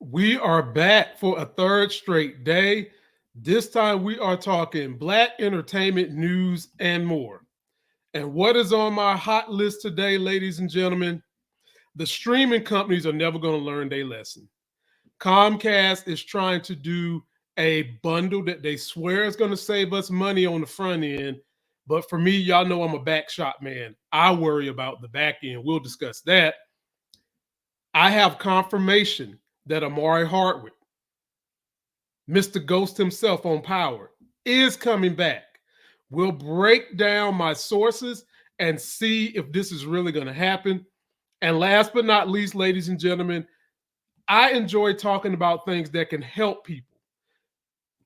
We are back for a third straight day. This time we are talking Black entertainment news and more. And what is on my hot list today, ladies and gentlemen? The streaming companies are never going to learn their lesson. Comcast is trying to do a bundle that they swear is going to save us money on the front end. But for me, y'all know I'm a back shop man. I worry about the back end. We'll discuss that. I have confirmation that Amari Hardwick, Mr. Ghost himself on Power, is coming back. We'll break down my sources and see if this is really going to happen. And last but not least, ladies and gentlemen, I enjoy talking about things that can help people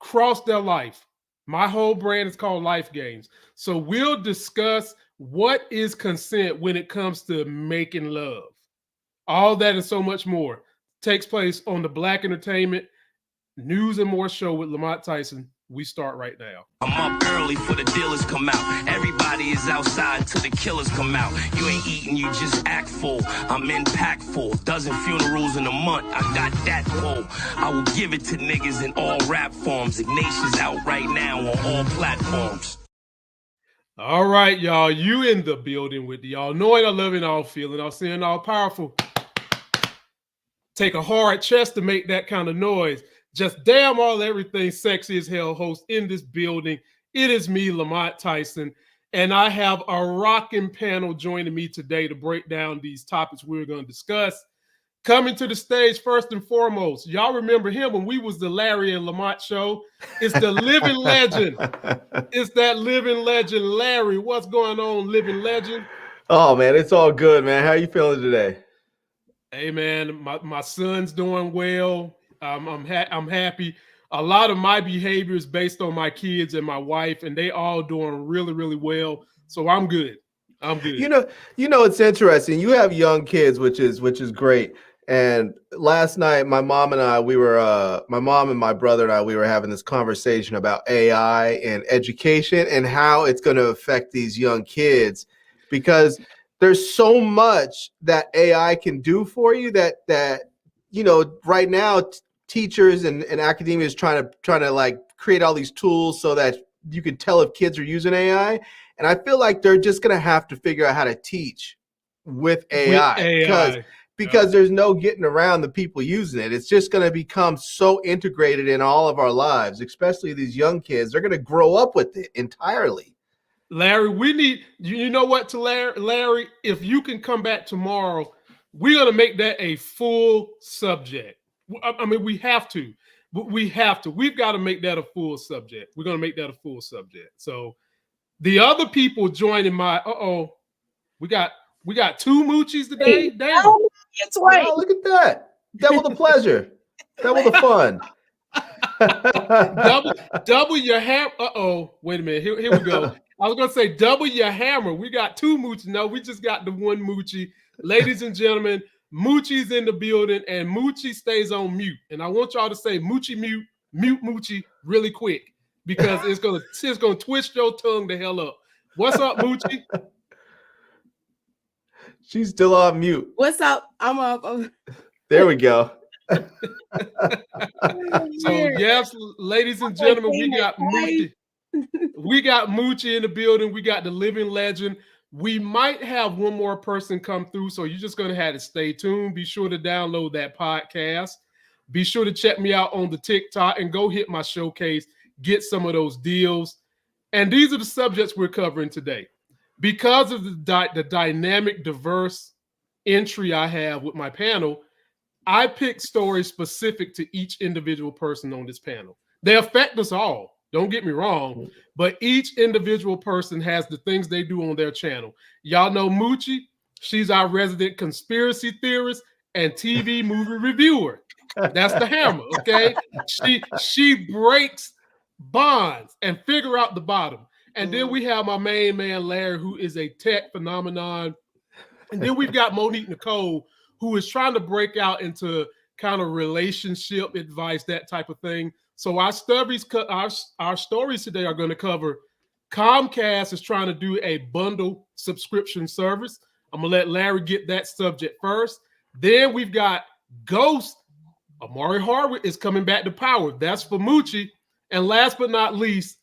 cross their life. My whole brand is called LIFEGAINS. So we'll discuss what is consent when it comes to making love. All that and so much more takes place on the Black Entertainment News and More show with Lamont Tyson. We start right now. I'm up early for the dealers come out. Everybody is outside till the killers come out. You ain't eating, you just act full. I'm impactful. Dozen funerals in a month. I got that pull. I will give it to niggas in all rap forms. Ignatius out right now on all platforms. All right, y'all. You in the building with y'all knowing, I loving, all feeling, all seeing, all powerful. Take a hard chest to make that kind of noise. Just damn all everything sexy as hell host in this building. It is me, Lamont Tyson, and I have a rocking panel joining me today to break down these topics we're going to discuss. Coming to the stage first and foremost, y'all remember him when we was the Larry and Lamont show. It's the living legend. It's that living legend, Larry. What's going on, living legend? Oh, man, it's all good, man. How are you feeling today? Hey, man, my son's doing well. I'm happy. A lot of my behavior is based on my kids and my wife, and they all doing really, really well. So I'm good. I'm good. You know, it's interesting. You have young kids, which is great. And last night, my mom and my brother and I, we were having this conversation about AI and education and how it's going to affect these young kids, because there's so much that AI can do for you that right now teachers and academia is trying to like create all these tools so that you can tell if kids are using AI. And I feel like they're just going to have to figure out how to teach with AI, because there's no getting around the people using it. It's just going to become so integrated in all of our lives, especially these young kids. They're going to grow up with it entirely. Larry, we need, you know what, to Larry, if you can come back tomorrow, we're going to make that a full subject. I mean, we have to. We've got to make that a full subject. We're going to make that a full subject. So the other people joining we got two moochies today. Damn. It's right. Oh, look at that. Double the pleasure. Double the fun. double your hammer. Wait a minute. Here we go. I was going to say double your hammer. We got two moochies. No, we just got the one moochie. Ladies and gentlemen, Moochie's in the building, and Moochie stays on mute. And I want y'all to say Moochie mute Moochie really quick, because it's gonna twist your tongue the hell up. What's up, Moochie? She's still on mute. What's up? I'm up. There we go. So yes, ladies and gentlemen, we got Moochie. We got Moochie in the building. We got the living legend. We might have one more person come through, so you're just going to have to stay tuned. Be sure to download that podcast. Be sure to check me out on the TikTok and go hit my showcase, get some of those deals. And these are the subjects we're covering today. Because of the dynamic, diverse entry I have with my panel, I pick stories specific to each individual person on this panel. They affect us all. Don't get me wrong, but each individual person has the things they do on their channel. Y'all know Moochie. She's our resident conspiracy theorist and TV movie reviewer. That's the hammer, okay? She breaks bonds and figure out the bottom. And then we have my main man, Larry, who is a tech phenomenon. And then we've got Monique Nicole, who is trying to break out into kind of relationship advice, that type of thing. So our stories today are going to cover Comcast is trying to do a bundle subscription service. I'm going to let Larry get that subject first. Then we've got Ghost Amari Hardwick is coming back to power. That's for Moochie. And last but not least,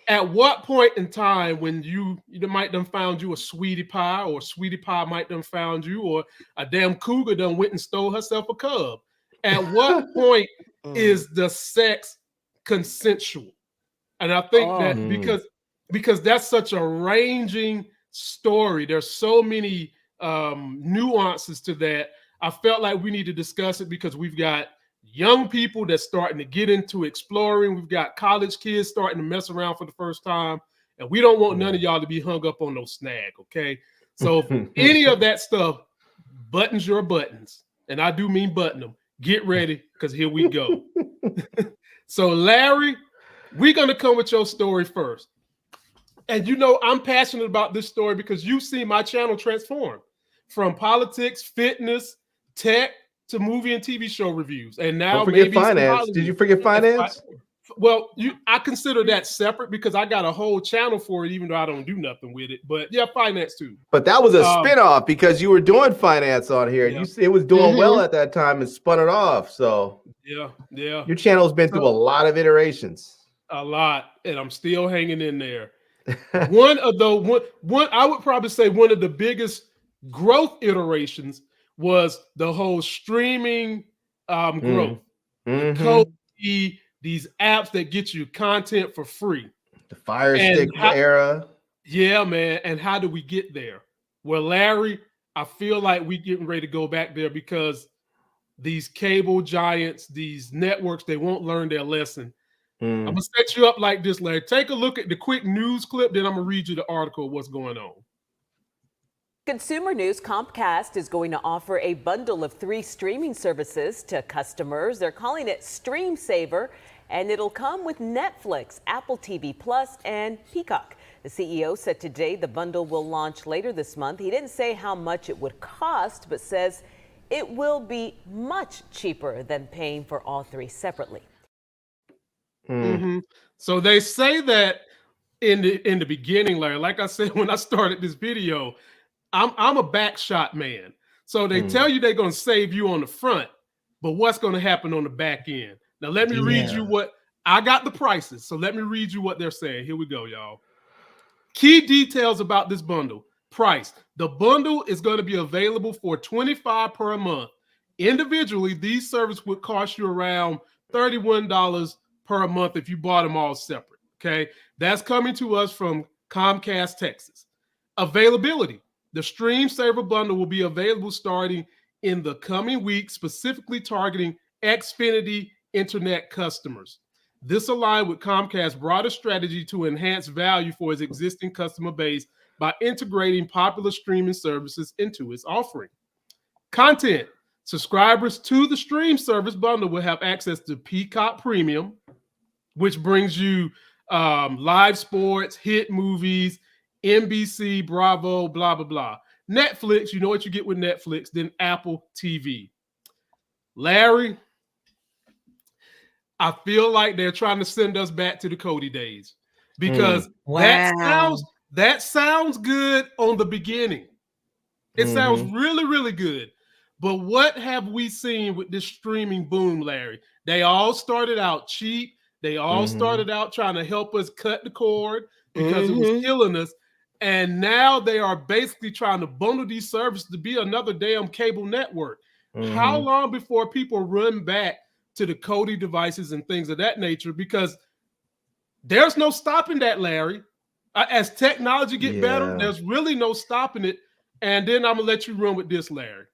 at what point in time when you might done found you a sweetie pie, or sweetie pie might done found you, or a damn cougar done went and stole herself a cub? At what point is the sex consensual? And I think that because that's such a ranging story, there's so many nuances to that. I felt like we need to discuss it because we've got young people that's starting to get into exploring. We've got college kids starting to mess around for the first time. And we don't want none of y'all to be hung up on no snag, okay? So if any of that stuff buttons your buttons, and I do mean button them, get ready, because here we go. So Larry, we're going to come with your story first. And you know, I'm passionate about this story because you've seen my channel transform from politics, fitness, tech, to movie and TV show reviews. And now don't forget maybe finance. Did you forget finance? Well, I consider that separate because I got a whole channel for it, even though I don't do nothing with it. But yeah, finance too. But that was a spinoff because you were doing finance on here. Yeah. It was doing well at that time and spun it off. So yeah. Your channel's been through a lot of iterations. A lot, and I'm still hanging in there. One I would probably say one of the biggest growth iterations was the whole streaming growth. These apps that get you content for free. The Fire Stick era. Yeah, man. And how do we get there? Well, Larry, I feel like we're getting ready to go back there because these cable giants, these networks, they won't learn their lesson. I'm going to set you up like this, Larry. Take a look at the quick news clip, then I'm going to read you the article of what's going on. Consumer news: Comcast is going to offer a bundle of 3 streaming services to customers. They're calling it Stream Saver, and it'll come with Netflix, Apple TV Plus, and Peacock. The CEO said today the bundle will launch later this month. He didn't say how much it would cost, but says it will be much cheaper than paying for all 3 separately. So they say that in the beginning, Larry. Like I said when I started this video, I'm a back shot man. So they tell you they're going to save you on the front, but what's going to happen on the back end? Now let me read you what I got the prices. So let me read you what they're saying. Here we go, y'all. Key details about this bundle. Price. The bundle is going to be available for $25 per month. Individually, these services would cost you around $31 per month if you bought them all separate. Okay, that's coming to us from Comcast, Texas. Availability. The Stream Saver bundle will be available starting in the coming weeks, specifically targeting Xfinity Internet customers. This aligned with Comcast's broader strategy to enhance value for its existing customer base by integrating popular streaming services into its offering. Content. Subscribers to the Stream Service bundle will have access to Peacock Premium, which brings you live sports, hit movies, NBC, Bravo, blah, blah, blah. Netflix, you know what you get with Netflix, then Apple TV. Larry, I feel like they're trying to send us back to the Cody days because that sounds good on the beginning. It sounds really, really good. But what have we seen with this streaming boom, Larry? They all started out cheap. They all started out trying to help us cut the cord because it was killing us. And now they are basically trying to bundle these services to be another damn cable network. How long before people run back to the Cody devices and things of that nature? Because there's no stopping that, Larry. As technology get better, there's really no stopping it. And then I'm going to let you run with this, Larry.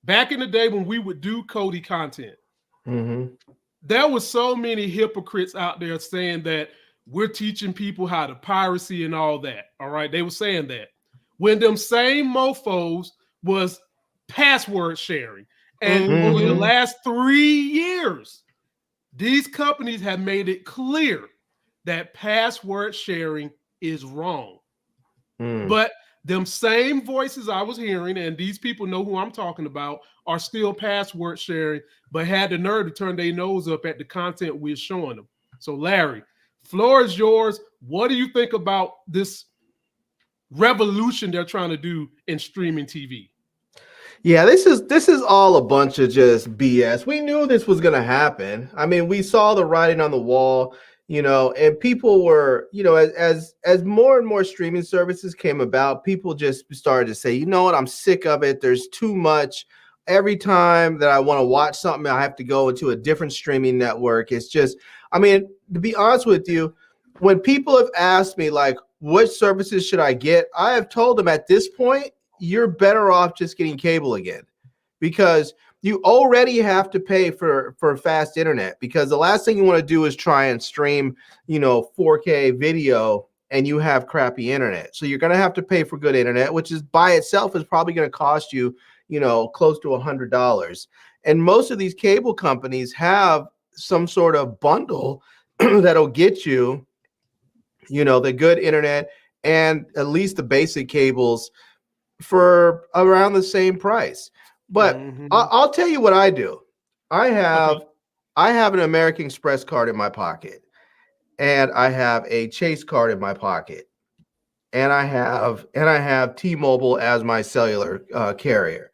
Back in the day when we would do Cody content, there was so many hypocrites out there saying that we're teaching people how to piracy and all that. All right. They were saying that when them same mofos was password sharing. And over the last 3 years, these companies have made it clear that password sharing is wrong. But them same voices I was hearing, and these people know who I'm talking about, are still password sharing, but had the nerve to turn their nose up at the content we're showing them. So Larry, floor is yours. What do you think about this revolution they're trying to do in streaming TV? Yeah, this is all a bunch of just BS. We knew this was going to happen. I mean, we saw the writing on the wall, and people were, as more and more streaming services came about, people just started to say, you know what, I'm sick of it. There's too much. Every time that I want to watch something, I have to go into a different streaming network. It's just, I mean, to be honest with you, when people have asked me like, what services should I get? I have told them at this point, you're better off just getting cable again, because you already have to pay for fast internet, because the last thing you want to do is try and stream 4K video and you have crappy internet. So you're going to have to pay for good internet, which is by itself is probably going to cost you close to $100. And most of these cable companies have some sort of bundle that'll get you the good internet and at least the basic cables for around the same price. But I'll tell you what I do. I have an American Express card in my pocket, and I have a Chase card in my pocket, and I have T-Mobile as my cellular carrier.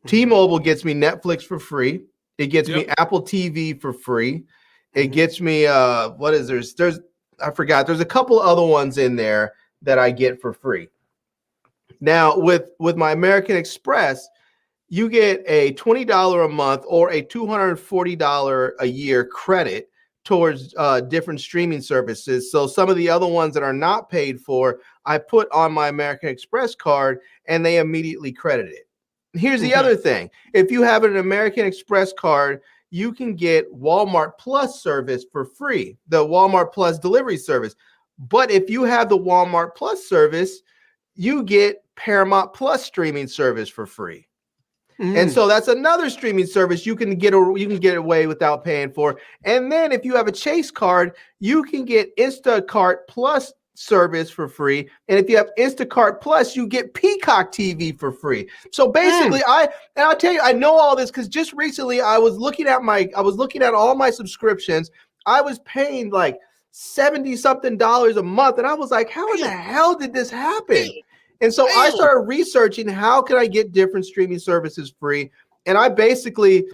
T-Mobile gets me Netflix for free. It gets me Apple TV for free. It gets me there's I forgot. There's a couple other ones in there that I get for free. Now, with my American Express, you get a $20 a month or a $240 a year credit towards different streaming services. So some of the other ones that are not paid for, I put on my American Express card and they immediately credit it. Here's the other thing. If you have an American Express card, you can get Walmart Plus service for free, the Walmart Plus delivery service. But if you have the Walmart Plus service, you get Paramount Plus streaming service for free. And so that's another streaming service you can get away without paying for. And then if you have a Chase card, you can get Instacart Plus service for free. And if you have Instacart Plus, you get Peacock TV for free. So basically, I'll tell you, I know all this because just recently I was looking at all my subscriptions. I was paying like $70-something a month, and I was like, how in the hell did this happen? And so I started researching how can I get different streaming services free. And I basically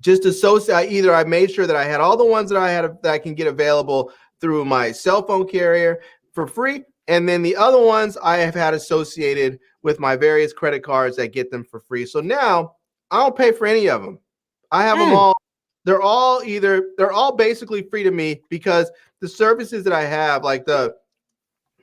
just I made sure that I had all the ones that I can get available through my cell phone carrier for free. And then the other ones I have had associated with my various credit cards that get them for free. So now I don't pay for any of them. I have them all. They're all basically free to me, because the services that I have, like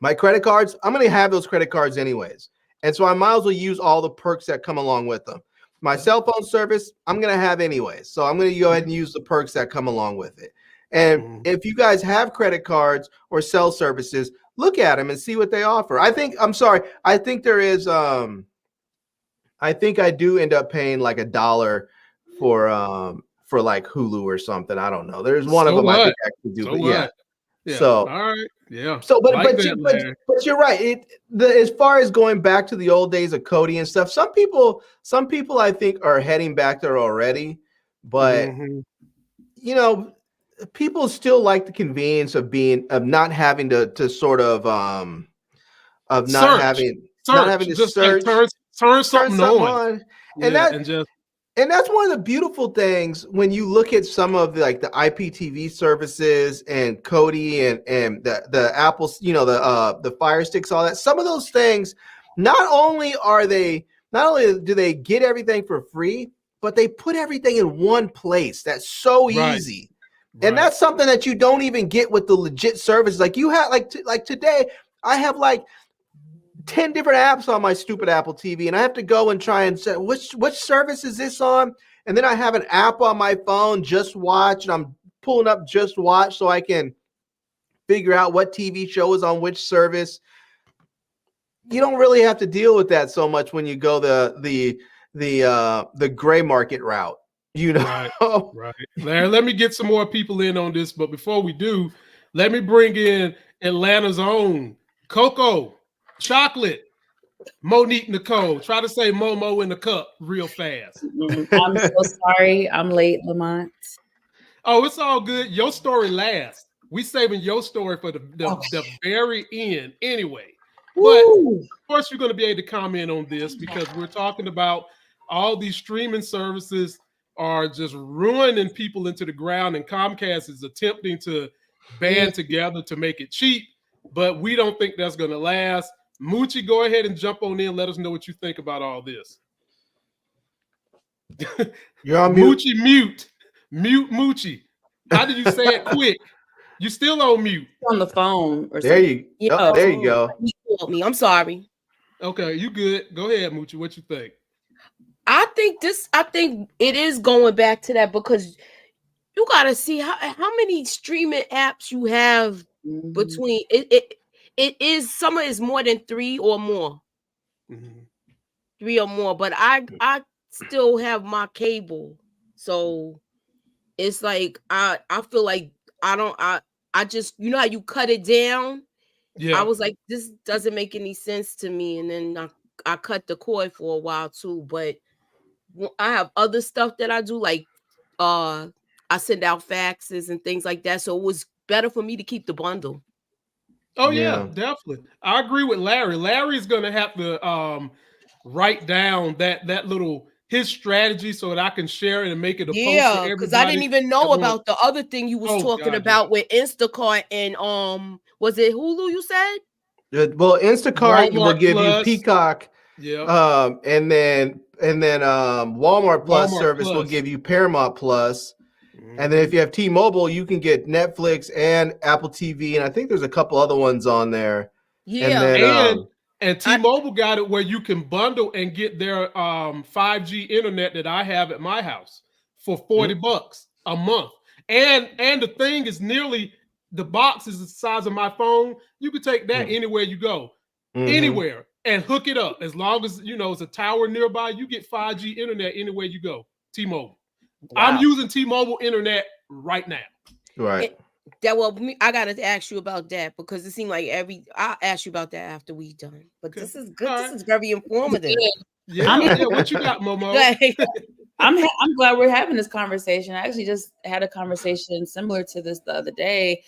my credit cards, I'm going to have those credit cards anyways. And so I might as well use all the perks that come along with them. My cell phone service, I'm going to have anyways. So I'm going to go ahead and use the perks that come along with it. And if you guys have credit cards or cell services, look at them and see what they offer. I think there is, I think I do end up paying like $1 for like Hulu or something. I don't know. There's one of them I think I could do. Yeah. So all right. Yeah. So, but you're right. As far as going back to the old days of Cody and stuff, some people I think are heading back there already, but people still like the convenience of not having to sort of not having to just search, like turn something on. And that's one of the beautiful things when you look at some of the IPTV services and Kodi and the Apples, the Fire Sticks, all that. Some of those things, not only do they get everything for free, but they put everything in one place. That's so easy. And that's something that you don't even get with the legit services. Like you have, like today, I have like 10 different apps on my stupid Apple TV, and I have to go and try and say, which service is this on? And then I have an app on my phone, Just Watch, and I'm pulling up Just Watch so I can figure out what TV show is on which service. You don't really have to deal with that so much when you go the gray market route, Right. Larry, let me get some more people in on this, but before we do, let me bring in Atlanta's own Cocoa Chocolate, Monique Nicole. Try to say Momo in the cup real fast. I'm so sorry. I'm late, Lamont. Oh, it's all good. Your story last. We saving your story for the very end anyway. But of course, you're going to be able to comment on this because we're talking about all these streaming services are just ruining people into the ground, and Comcast is attempting to band together to make it cheap, but we don't think that's going to last. Moochie, go ahead and jump on in. Let us know what you think about all this. You're on mute. Mute Moochie. How did you say it quick? You still on mute. On the phone or there something. there you go. He called me. I'm sorry. Okay, you good. Go ahead, Moochie. What you think? I think it is going back to that because you gotta see how many streaming apps you have between it is some of it is more than 3 or more. 3 or more, but I still have my cable. So it's like I feel like I just, you know how you cut it down? Yeah. I was like, this doesn't make any sense to me. And then I cut the cord for a while too. But I have other stuff that I do, like I send out faxes and things like that. So it was better for me to keep the bundle. Oh yeah, definitely. I agree with Larry. Larry's gonna have to write down that little his strategy so that I can share it and make it a post for everybody. Because I didn't even know about the other thing you was talking about with Instacart and was it Hulu you said? Well, Instacart will give you Peacock, and then Walmart Plus service will give you Paramount Plus. And then if you have T-Mobile, you can get Netflix and Apple TV, and I think there's a couple other ones on there. Yeah, and T-Mobile got it where you can bundle and get their 5G internet that I have at my house for $40 a month. And the thing is the box is the size of my phone. You can take that anywhere you go, anywhere, and hook it up. As long as it's a tower nearby, you get 5G internet anywhere you go. T-Mobile. Wow. I'm using T-Mobile internet right now. Right. I gotta ask you about that because it seemed like I'll ask you about that after we done. But this is good. This is very informative. Yeah. What you got, Momo? I'm glad we're having this conversation. I actually just had a conversation similar to this the other day.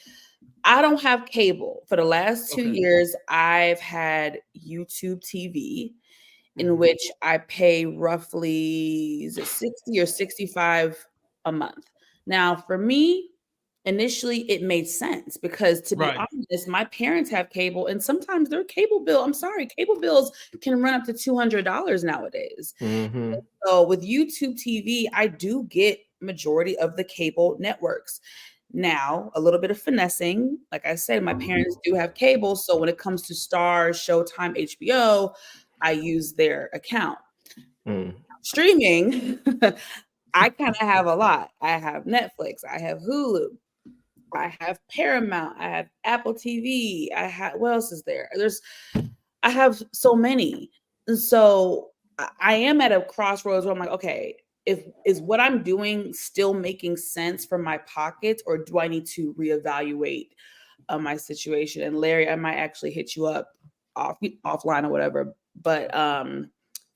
I don't have cable. For the last 2 years, I've had YouTube TV, in which I pay roughly 60 or 65 a month. Now, for me, initially it made sense because, to be honest, my parents have cable, and sometimes their cable bills can run up to $200 nowadays. So with YouTube TV, I do get majority of the cable networks. Now, a little bit of finessing. Like I said, my parents do have cable, so when it comes to Starz, Showtime, HBO, I use their account. Streaming, I kind of have a lot. I have Netflix, I have Hulu, I have Paramount, I have Apple TV, what else is there? I have so many. And so I am at a crossroads where I'm like, okay, is what I'm doing still making sense for my pockets, or do I need to reevaluate my situation? And Larry, I might actually hit you up offline or whatever. But I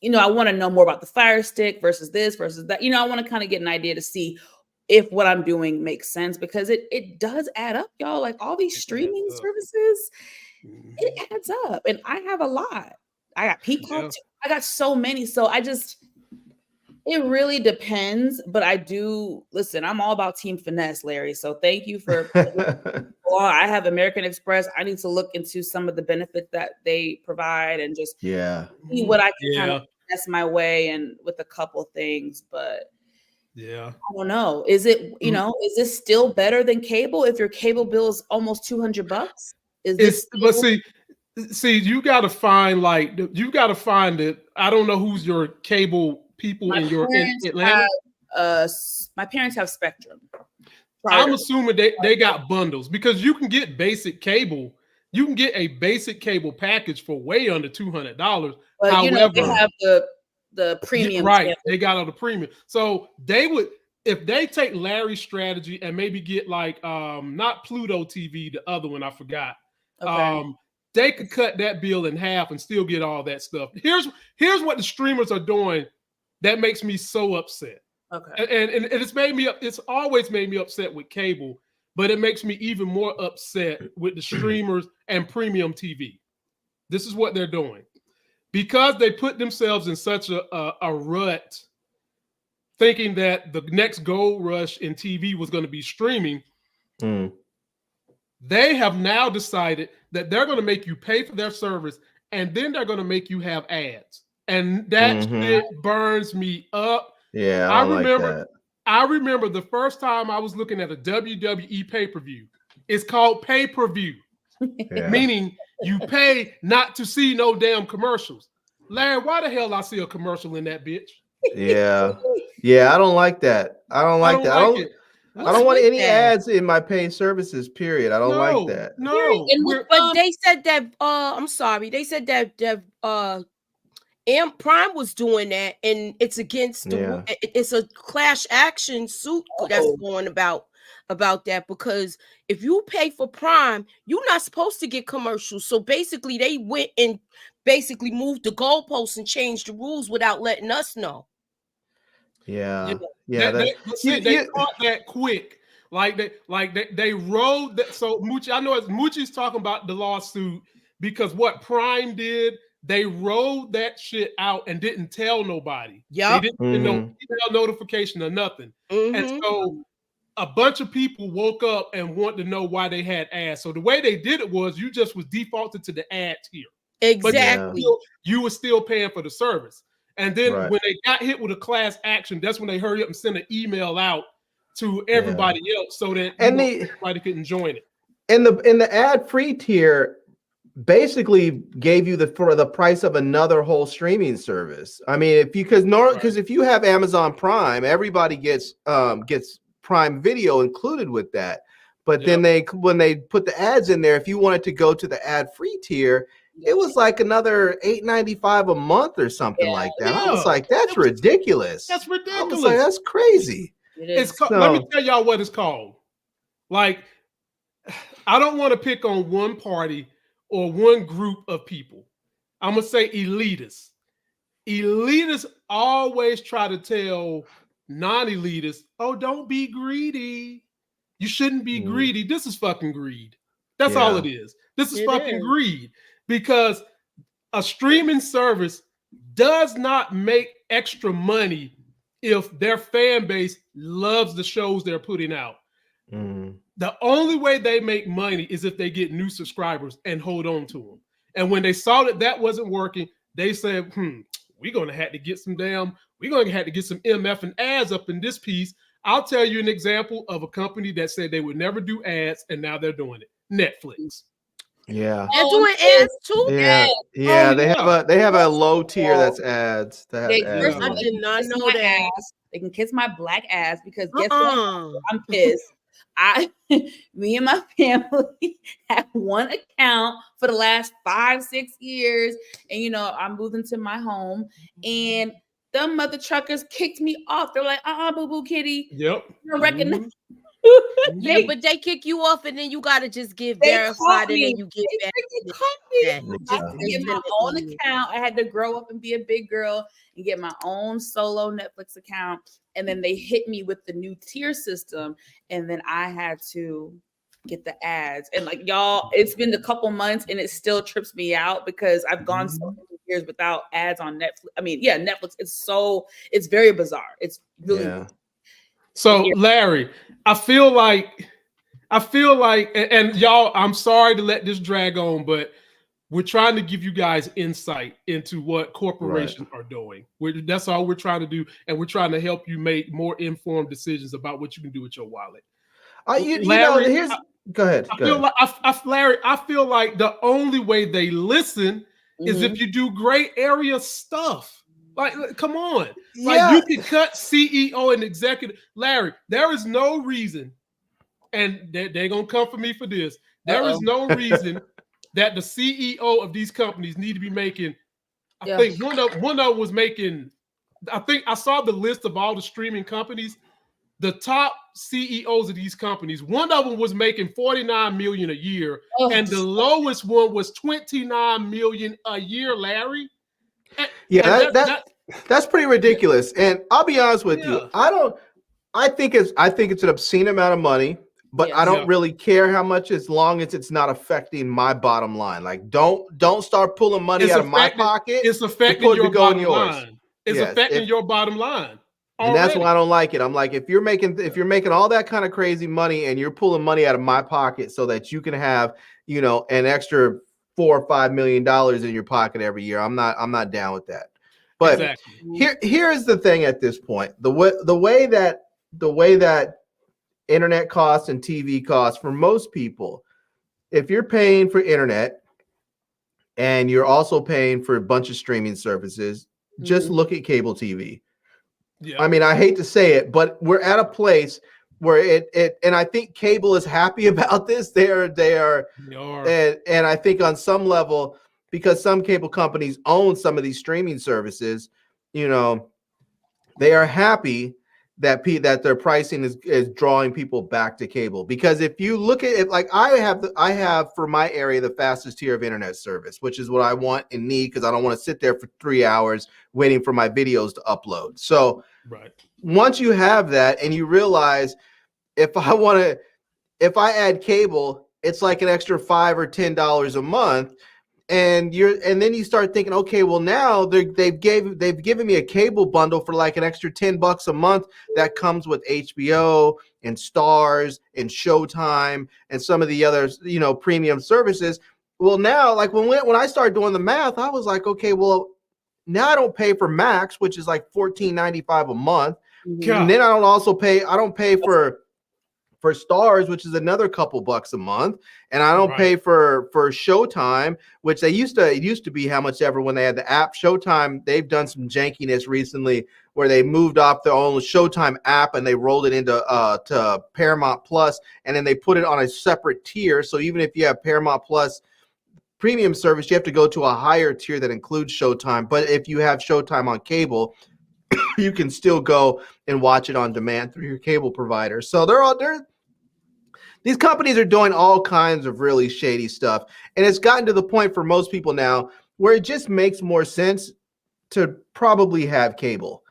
want to know more about the Fire Stick versus this versus that. I want to kind of get an idea to see if what I'm doing makes sense, because it does add up, y'all. Like all these streaming services, it adds up. And I have a lot. I got Peacock, I got so many. So it really depends. But I do listen, I'm all about team finesse, Larry. So thank you for I have American Express. I need to look into some of the benefits that they provide and just see what I can kind of finesse my way and with a couple things. But I don't know. Is it, is this still better than cable if your cable bill is almost $200? But see, you gotta find it. I don't know who's your cable people in Atlanta. My parents have Spectrum. I'm assuming they got bundles, because you can get basic cable. You can get a basic cable package for way under $200. But however, they have the premium. Right. They got all the premium. So they would, if they take Larry's strategy and maybe get like not Pluto TV, the other one I forgot. They could cut that bill in half and still get all that stuff. Here's what the streamers are doing that makes me so upset. And it's always made me upset with cable, but it makes me even more upset with the streamers and premium TV. This is what they're doing. Because they put themselves in such a rut, thinking that the next gold rush in TV was going to be streaming, they have now decided that they're going to make you pay for their service, and then they're going to make you have ads. And that shit burns me up. Yeah, I remember like that. I remember the first time I was looking at a WWE pay-per-view. It's called pay-per-view, meaning you pay not to see no damn commercials. Larry, why the hell I see a commercial in that bitch? Yeah, I don't like that. I don't like that. I don't want any ads in my paid services. Period. I don't like that. No, but they said that. I'm sorry. They said that Prime was doing that, and it's against the. It's a class action suit that's going about that, because if you pay for Prime, you're not supposed to get commercials. So basically, they went and basically moved the goalposts and changed the rules without letting us know. Yeah. They caught that quick. They rode that. So Moochie, I know Moochie's talking about the lawsuit, because what Prime did, they rolled that shit out and didn't tell nobody. Yeah, they didn't no email notification or nothing. And so a bunch of people woke up and wanted to know why they had ads. So the way they did it was you just was defaulted to the ad tier. Exactly. But you were still paying for the service. And then when they got hit with a class action, that's when they hurry up and send an email out to everybody else so that everybody couldn't join it. In the ad-free tier, basically gave you for the price of another whole streaming service. I mean, because if you have Amazon Prime, everybody gets Prime Video included with that. But then when they put the ads in there, if you wanted to go to the ad-free tier, it was like another $8.95 a month or something like that. I was like, that's ridiculous. That's ridiculous. I was like, that's crazy. Let me tell y'all what it's called. Like, I don't want to pick on one party or one group of people. I'm going to say elitists. Elitists always try to tell non-elitists, oh, don't be greedy. You shouldn't be greedy. This is fucking greed. That's all it is. This is fucking greed. Because a streaming service does not make extra money if their fan base loves the shows they're putting out. The only way they make money is if they get new subscribers and hold on to them. And when they saw that wasn't working, they said, we're going to have to get some MF and ads up in this piece. I'll tell you an example of a company that said they would never do ads, and now they're doing it. Netflix. Yeah. They're doing ads too. Yeah. They have a low tier that's ads. I did not know that. They can kiss my black ass, because guess what? I'm pissed. Me and my family have one account for the last 5-6 years, and I moved into my home, and them mother truckers kicked me off. They're like, boo boo kitty. Yep. You don't recognize. Yeah, but they kick you off, and then you gotta just give verified, and then you get back. I had to get my own account. I had to grow up and be a big girl and get my own solo Netflix account. And then they hit me with the new tier system, and then I had to get the ads. And like, y'all, it's been a couple months, and it still trips me out because I've gone so many years without ads on Netflix. I mean, Netflix. It's very bizarre. It's really. So Larry, I feel like, and y'all, I'm sorry to let this drag on, but we're trying to give you guys insight into what corporations are doing. That's all we're trying to do, and we're trying to help you make more informed decisions about what you can do with your wallet. Larry, go ahead. Larry, I feel like the only way they listen is if you do gray area stuff. Like, come on. Like, you can cut CEO and executive. Larry, there is no reason, and they're going to come for me for this. There is no reason that the CEO of these companies need to be making, I think one of them was making, I think I saw the list of all the streaming companies. The top CEOs of these companies, one of them was making $49 million a year, and the lowest one was $29 million a year, Larry. That's pretty ridiculous. And I'll be honest with you. I think it's an obscene amount of money, but Yes. I don't really care how much as long as it's not affecting my bottom line. Like don't start pulling money out of my pocket. It's affecting your bottom line. It's Yes, affecting your bottom line. And that's why I don't like it. I'm like, if you're making all that kind of crazy money and you're pulling money out of my pocket so that you can have, you know, an extra $4 or $5 million in your pocket every year, I'm not down with that. But here's the thing at this point. The way that internet costs and TV costs for most people, if you're paying for internet and you're also paying for a bunch of streaming services, just look at cable TV. Yeah. I mean, I hate to say it, but we're at a place where it and I think cable is happy about this. They are. And I think on some level, because some cable companies own some of these streaming services, you know, they are happy that their pricing is drawing people back to cable. Because if you look at it, like I have for my area the fastest tier of internet service, which is what I want and need, because I don't want to sit there for 3 hours waiting for my videos to upload. So once you have that and you realize if I add cable, it's like an extra $5 or $10 a month. And then you start thinking, okay, well now they've given me a cable bundle for like an extra $10 a month that comes with HBO and Stars and Showtime and some of the other, you know, premium services. Well, now, like when I started doing the math, I was like, okay, well now I don't pay for Max, which is like $14.95 a month. And then I don't pay for Stars, which is another couple bucks a month, and I don't pay for Showtime, which it used to be how much ever when they had the app. Showtime, they've done some jankiness recently where they moved off their own Showtime app and they rolled it into to Paramount Plus, and then they put it on a separate tier. So even if you have Paramount Plus premium service, you have to go to a higher tier that includes Showtime. But if you have Showtime on cable, you can still go and watch it on demand through your cable provider. So these companies are doing all kinds of really shady stuff. And it's gotten to the point for most people now where it just makes more sense to probably have cable.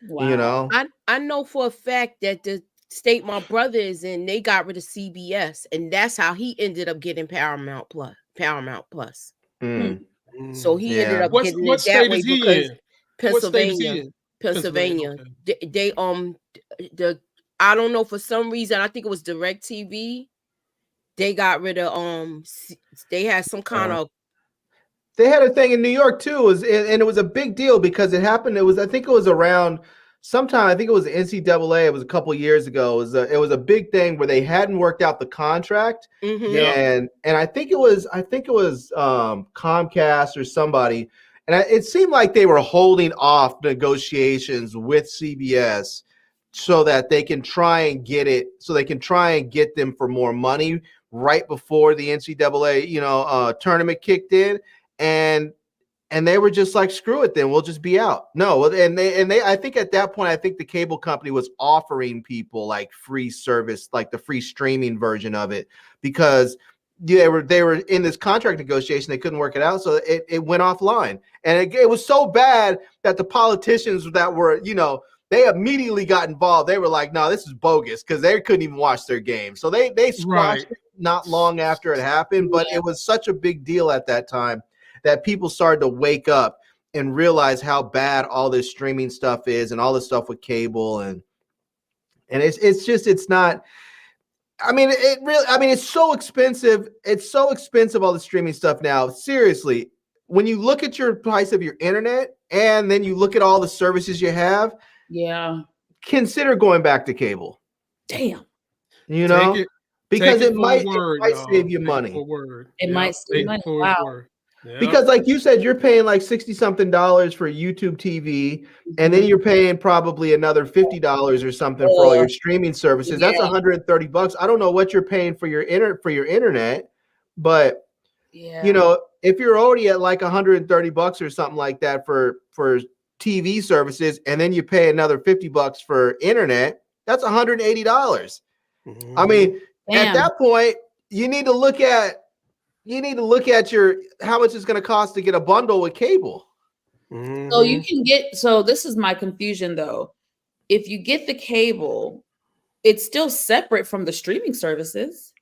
Wow. You know? I know for a fact that the state my brother is in, they got rid of CBS, and that's how he ended up getting Paramount Plus. So he ended up getting it that way because Pennsylvania. They I don't know, for some reason, I think it was DirecTV. They got rid of they had some kind of. They had a thing in New York too, and it was a big deal because it happened. I think it was around sometime. I think it was NCAA. It was a couple years ago. It was a big thing where they hadn't worked out the contract, and I think it was Comcast or somebody, and it seemed like they were holding off negotiations with CBS so that they can try and get them for more money right before the NCAA tournament kicked in, and they were just like, screw it, then we'll just be out. No, and they I think at that point, I think the cable company was offering people like free service, like the free streaming version of it, because they were in this contract negotiation. They couldn't work it out, so it went offline, and it was so bad that the politicians that were, they immediately got involved. They were like, no, this is bogus, because they couldn't even watch their game. So they squashed it not long after it happened, but it was such a big deal at that time that people started to wake up and realize how bad all this streaming stuff is and all this stuff with cable. And it's not, it's so expensive. It's so expensive, all the streaming stuff now. Seriously, when you look at your price of your internet and then you look at all the services you have, consider going back to cable. Damn. Because it might save you money. It might save money. Wow. Yep. Because like you said, you're paying like $60-something for YouTube TV, and then you're paying probably another $50 or something for all your streaming services. That's $130. I don't know what you're paying for your internet, but if you're already at like $130 or something like that for TV services, and then you pay another $50 for internet, that's $180. Mm-hmm. I mean, at that point, you need to look at how much it's going to cost to get a bundle with cable. Mm-hmm. So you can get, so this is my confusion though. If you get the cable, it's still separate from the streaming services.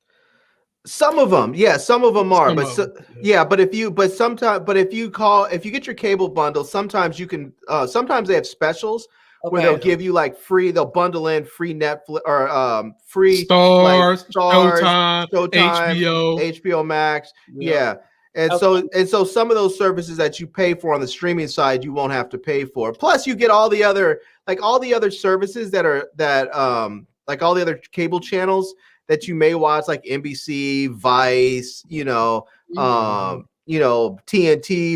Some of them, yeah, some of them are, Some but of them, yeah, but if you get your cable bundle, sometimes you can, sometimes they have specials where they'll give you like free, they'll bundle in free Netflix or free Stars, Stars, Showtime, HBO. HBO Max, yeah. And so some of those services that you pay for on the streaming side, you won't have to pay for. Plus, you get all the other services like all the other cable channels that you may watch, like NBC, Vice, TNT,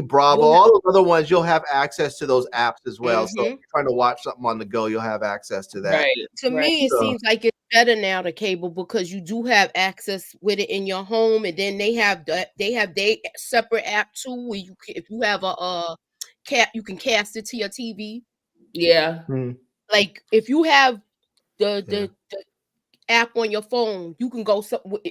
Bravo, all those other ones. You'll have access to those apps as well. So if you're trying to watch something on the go, you'll have access to that. Right. To me, it seems like it's better now to cable because you do have access with it in your home, and then they have their separate app too, where if you have a you can cast it to your TV. Yeah. Like if you have the app on your phone, you can go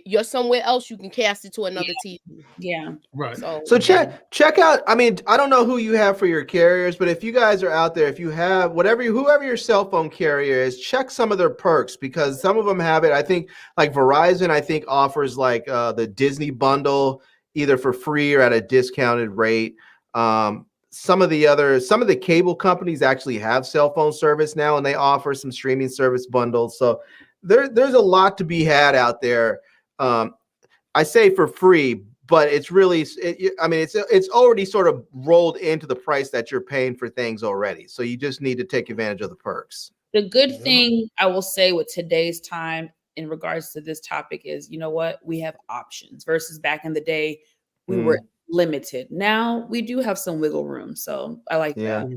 you're somewhere else, you can cast it to another TV. Yeah. Right. So check out, I mean, I don't know who you have for your carriers, but if you guys are out there, if you have whoever your cell phone carrier is, check some of their perks, because some of them have it. I think like Verizon, I think offers like the Disney bundle either for free or at a discounted rate. Some of the cable companies actually have cell phone service now, and they offer some streaming service bundles. So there's a lot to be had out there. I say for free, but it's really, it's already sort of rolled into the price that you're paying for things already. So you just need to take advantage of the perks. The good thing I will say with today's time in regards to this topic is, you know what? We have options versus back in the day, we were limited. Now we do have some wiggle room. So I like that.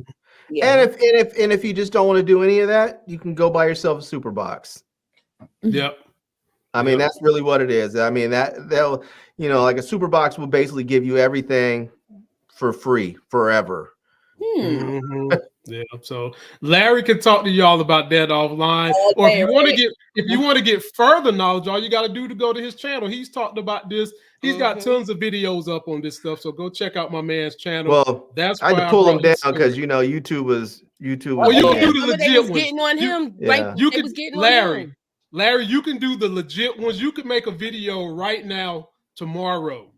Yeah. And if you just don't want to do any of that, you can go buy yourself a super box. Yep. I mean, that's really what it is. I mean, they'll, like a super box will basically give you everything for free forever. Yeah. So Larry can talk to y'all about that offline. Or if you want to get further knowledge, all you got to do to go to his channel. He's talked about this. He's got tons of videos up on this stuff. So go check out my man's channel. Well, that's I had to pull him down because YouTube was. Well, you can do the legit ones. Getting on him, right? You can, Larry, you can do the legit ones. You can make a video right now, tomorrow,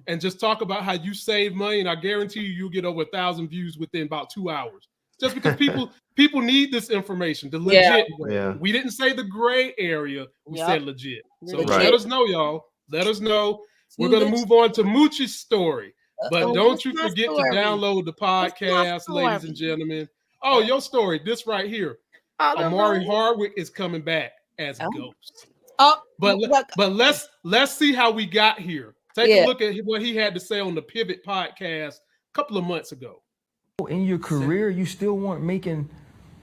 and just talk about how you save money, and I guarantee you'll get over 1,000 views within about 2 hours. Just because people need this information, the legit way. Yeah. We didn't say the gray area. We said legit. So Right. let us know, y'all. Let us know. We're going to move on to Moochie's story. But don't you forget to download the podcast, ladies and gentlemen. Oh, your story. This right here. Amari Hardwick is coming back as Ghost. But let's see how we got here. Take a look at what he had to say on the Pivot podcast a couple of months ago. In your career, you still weren't making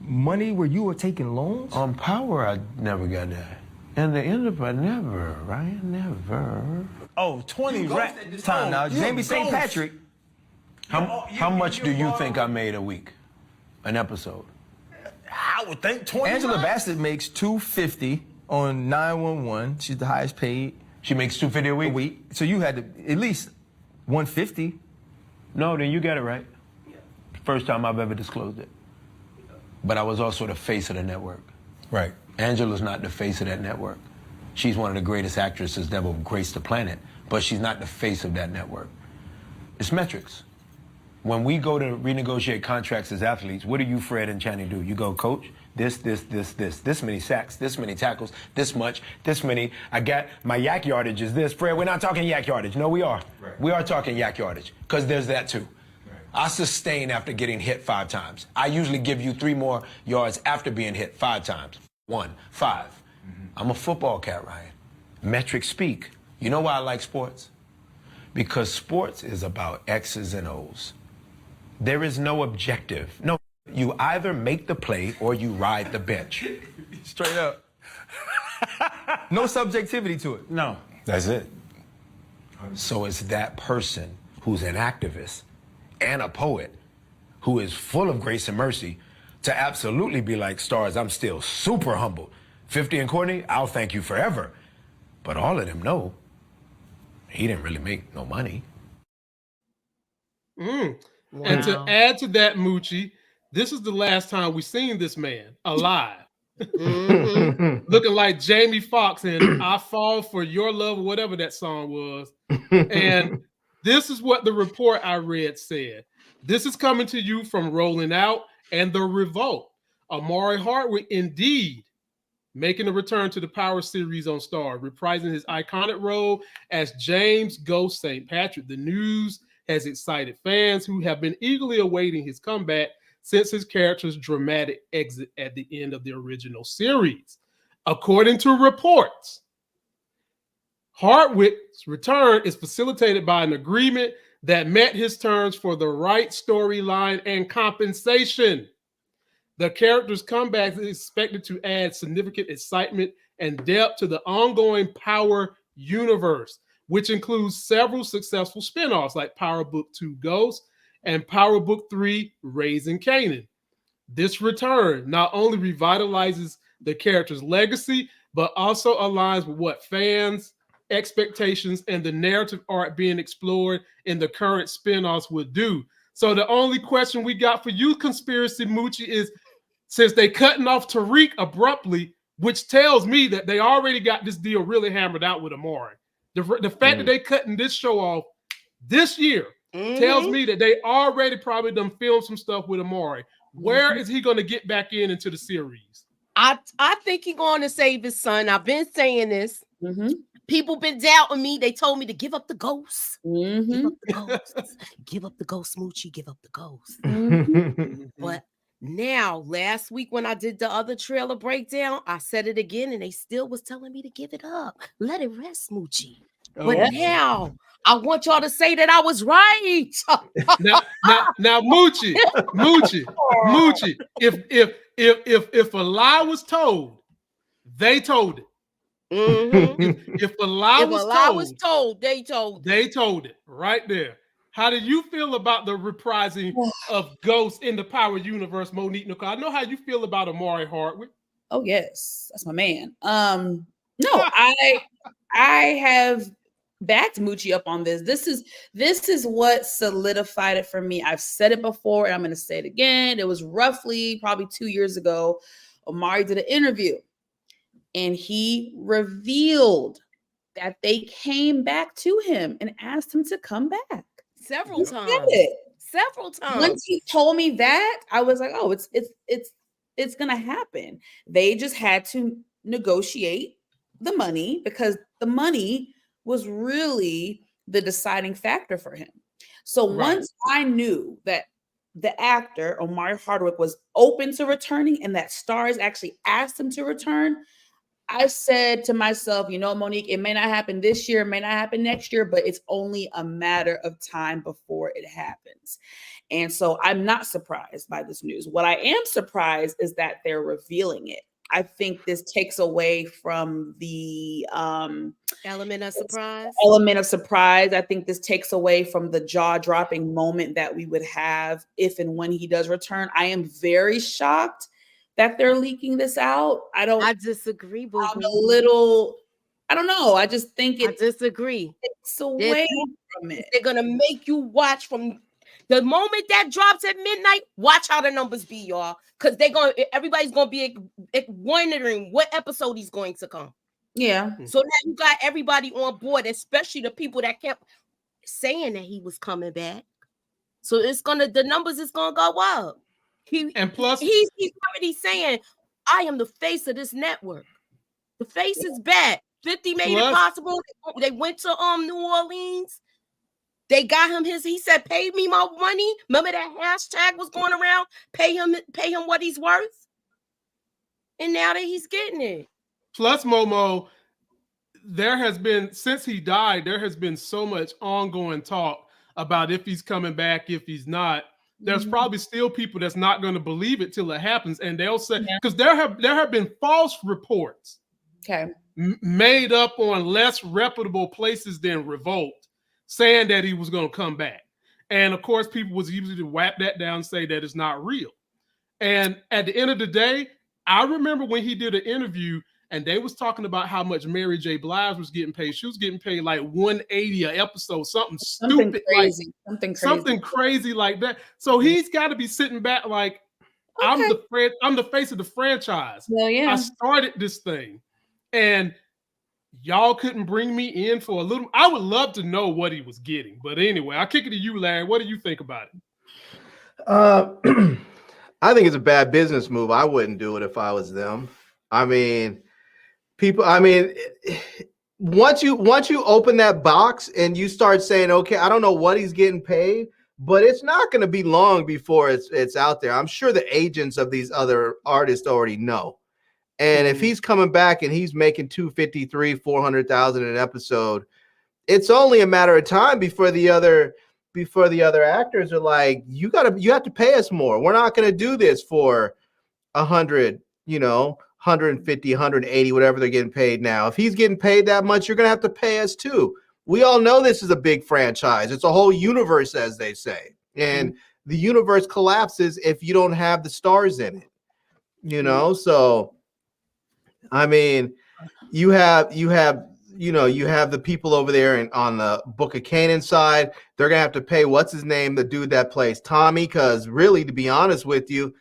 money where you were taking loans? On Power, I never got that. And the end of it, never, right? Never. Oh, 20 racks. Time now. Jamie St. Patrick. How much do you think I made a week? An episode? I would think 20. Angela Bassett makes $250 on 911. She's the highest paid. She makes $250 a week? So you had to at least $150. No, then you got it right. First time I've ever disclosed it. But I was also the face of the network. Right. Angela's not the face of that network. She's one of the greatest actresses that ever graced the planet, but she's not the face of that network. It's metrics. When we go to renegotiate contracts as athletes, what do you, Fred and Channing, do? You go, coach, this many sacks, this many tackles, this much, this many. I got my yak yardage is this. Fred, we're not talking yak yardage. No, we are. Right. We are talking yak yardage, because there's that too. I sustain after getting hit 5 times. I usually give you 3 more yards after being hit 5 times. 1, 5. I'm a football cat, Ryan. Metrics speak. You know why I like sports? Because sports is about X's and O's. There is no objective. No, you either make the play or you ride the bench. Straight up. No subjectivity to it. No, that's it. So it's that person who's an activist and a poet who is full of grace and mercy to absolutely be like, Stars, I'm still super humble. 50 and Courtney, I'll thank you forever. But all of them know he didn't really make no money. Wow. And to add to that, Moochie, this is the last time we've seen this man alive. looking like Jamie Foxx in "I Fall for Your Love" or whatever that song was. And this is what the report I read said. This is coming to you from Rolling Out and The Revolt. Amari Hardwick indeed making a return to the Power series on Star, reprising his iconic role as James Ghost St. Patrick. The news has excited fans who have been eagerly awaiting his comeback since his character's dramatic exit at the end of the original series. According to reports, Hardwick's return is facilitated by an agreement that met his terms for the right storyline and compensation. The character's comeback is expected to add significant excitement and depth to the ongoing Power universe, which includes several successful spin-offs like Power Book 2 Ghost and Power Book 3 Raising Kanan. This return not only revitalizes the character's legacy, but also aligns with what fans' expectations and the narrative arc being explored in the current spin-offs would do. So the only question we got for you, Conspiracy Moochie, is since they cutting off Tariq abruptly, which tells me that they already got this deal really hammered out with Amari. The fact that they cutting this show off this year tells me that they already probably done filmed some stuff with Amari. Where is he going to get back into the series? I think he's going to save his son. I've been saying this. People been doubting me. They told me to give up the ghost. Give up the ghost. Give up the ghost, Moochie. Give up the ghost. But now, last week when I did the other trailer breakdown, I said it again, and they still was telling me to give it up. Let it rest, Moochie. But now I want y'all to say that I was right. now, Moochie, if a lie was told, they told it. If a lie was told, they told it. They told it right there. How do you feel about the reprising of Ghost in the Power universe, Monique Nicole? I know how you feel about Amari Hardwick. Oh yes, that's my man. No, I have backed Moochie up on this. This is what solidified it for me. I've said it before, and I'm going to say it again. It was roughly probably 2 years ago. Amari did an interview, and he revealed that they came back to him and asked him to come back. Several times. Once he told me that, I was like, oh, it's gonna happen. They just had to negotiate the money because the money was really the deciding factor for him. So once I knew that the actor Omari Hardwick was open to returning and that Starz actually asked him to return, I said to myself, Monique, it may not happen this year, it may not happen next year, but it's only a matter of time before it happens. And so I'm not surprised by this news. What I am surprised is that they're revealing it. I think this takes away from the element of surprise. I think this takes away from the jaw-dropping moment that we would have if and when he does return. I am very shocked that they're leaking this out. I disagree, but I'm a little, I don't know. I just think I disagree. It's away from it. They're gonna make you watch from the moment that drops at midnight. Watch how the numbers be, y'all, because everybody's gonna be wondering what episode he's going to come. Yeah. So now you got everybody on board, especially the people that kept saying that he was coming back. So the numbers is gonna go up. And plus, he's already saying, I am the face of this network. The face is back. 50 made it possible. They went to New Orleans. They got him he said, pay me my money. Remember that hashtag was going around? Pay him what he's worth. And now that he's getting it. Plus, Momo, there has been, since he died, there has been so much ongoing talk about if he's coming back, if he's not. There's probably still people that's not going to believe it till it happens, and they'll say, because there have been false reports made up on less reputable places than Revolt, saying that he was going to come back, and of course people was easy to whap that down and say that it's not real. And at the end of the day, I remember when he did an interview and they was talking about how much Mary J. Blige was getting paid. She was getting paid like $180 an episode, something stupid, something crazy I'm the face of the franchise. Well, yeah. I started this thing, and y'all couldn't bring me in for a little. I would love to know what he was getting, but anyway, I'll kick it to you, Larry. What do you think about it? I think it's a bad business move. I wouldn't do it if I was them. I mean, people. I mean, once you open that box and you start saying, okay, I don't know what he's getting paid, but it's not going to be long before it's out there. I'm sure the agents of these other artists already know. And if he's coming back and he's making 253, 400,000 an episode, it's only a matter of time before the other actors are like, you have to pay us more. We're not going to do this for 100, 150, 180, whatever they're getting paid now. If he's getting paid that much, you're going to have to pay us too. We all know this is a big franchise. It's a whole universe, as they say. And the universe collapses if you don't have the stars in it, So, I mean, you have the people over there and on the Book of Canaan side, they're gonna have to pay what's his name, the dude that plays Tommy, because really, to be honest with you,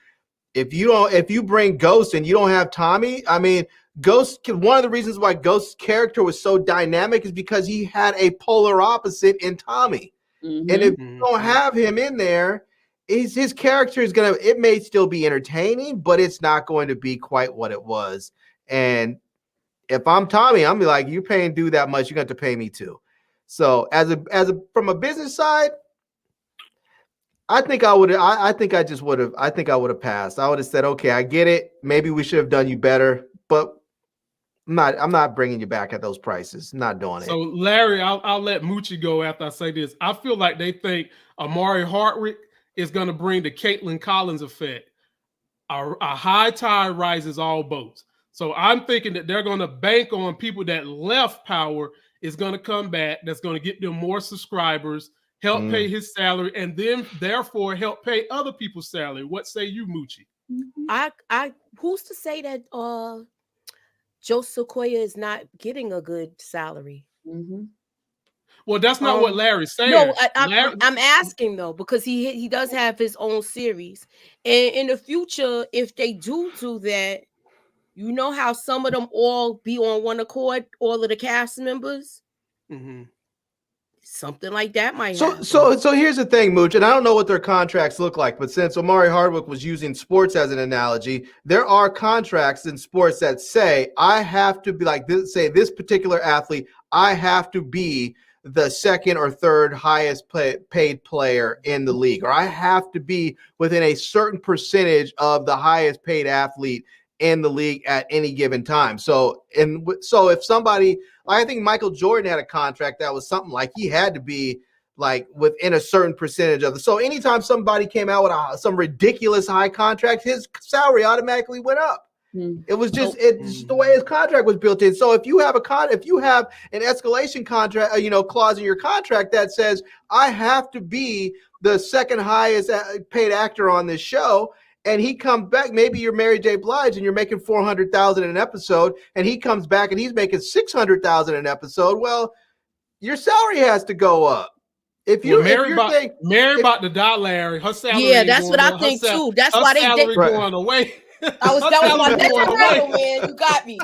if you bring Ghost and you don't have Tommy, I mean, Ghost, one of the reasons why Ghost's character was so dynamic is because he had a polar opposite in Tommy. And if you don't have him in there, his character is it may still be entertaining, but it's not going to be quite what it was. And if I'm Tommy, I'm be like, you're paying dude that much, you're going to have to pay me too. So from a business side, I think I would have passed. I would have said, okay, I get it. Maybe we should have done you better, but I'm not bringing you back at those prices. I'm not doing it. So Larry, I'll let Moochie go after I say this. I feel like they think Amari Hardwick is going to bring the Caitlin Collins effect. A high tide rises all boats. So I'm thinking that they're going to bank on people that left Power is going to come back. That's going to get them more subscribers, help pay his salary, and then therefore help pay other people's salary. What say you, Moochie? I who's to say that Joe Sequoia is not getting a good salary? Well, that's not what Larry's saying. No, I'm asking though, because he does have his own series, and in the future, if they do that, you know how some of them all be on one accord, all of the cast members. Something like that might happen. So here's the thing, Mooch, and I don't know what their contracts look like, but since Amari Hardwick was using sports as an analogy, there are contracts in sports that say I have to be like this. Say this particular athlete, I have to be the second or third highest paid player in the league, or I have to be within a certain percentage of the highest paid athlete in the league at any given time. So if somebody, I think Michael Jordan had a contract that was something like he had to be like within a certain percentage of the. So anytime somebody came out with some ridiculous high contract, his salary automatically went up. It was just it's the way his contract was built in. So if you have an escalation contract, clause in your contract that says I have to be the second highest paid actor on this show, and he comes back, maybe you're Mary J. Blige and you're making $400,000 an episode, and he comes back and he's making $600,000 an episode. Well, your salary has to go up. Mary about to die, Larry. Her salary. Yeah, that's what I think too. That's why they did going away. That was my next problem, man. You got me.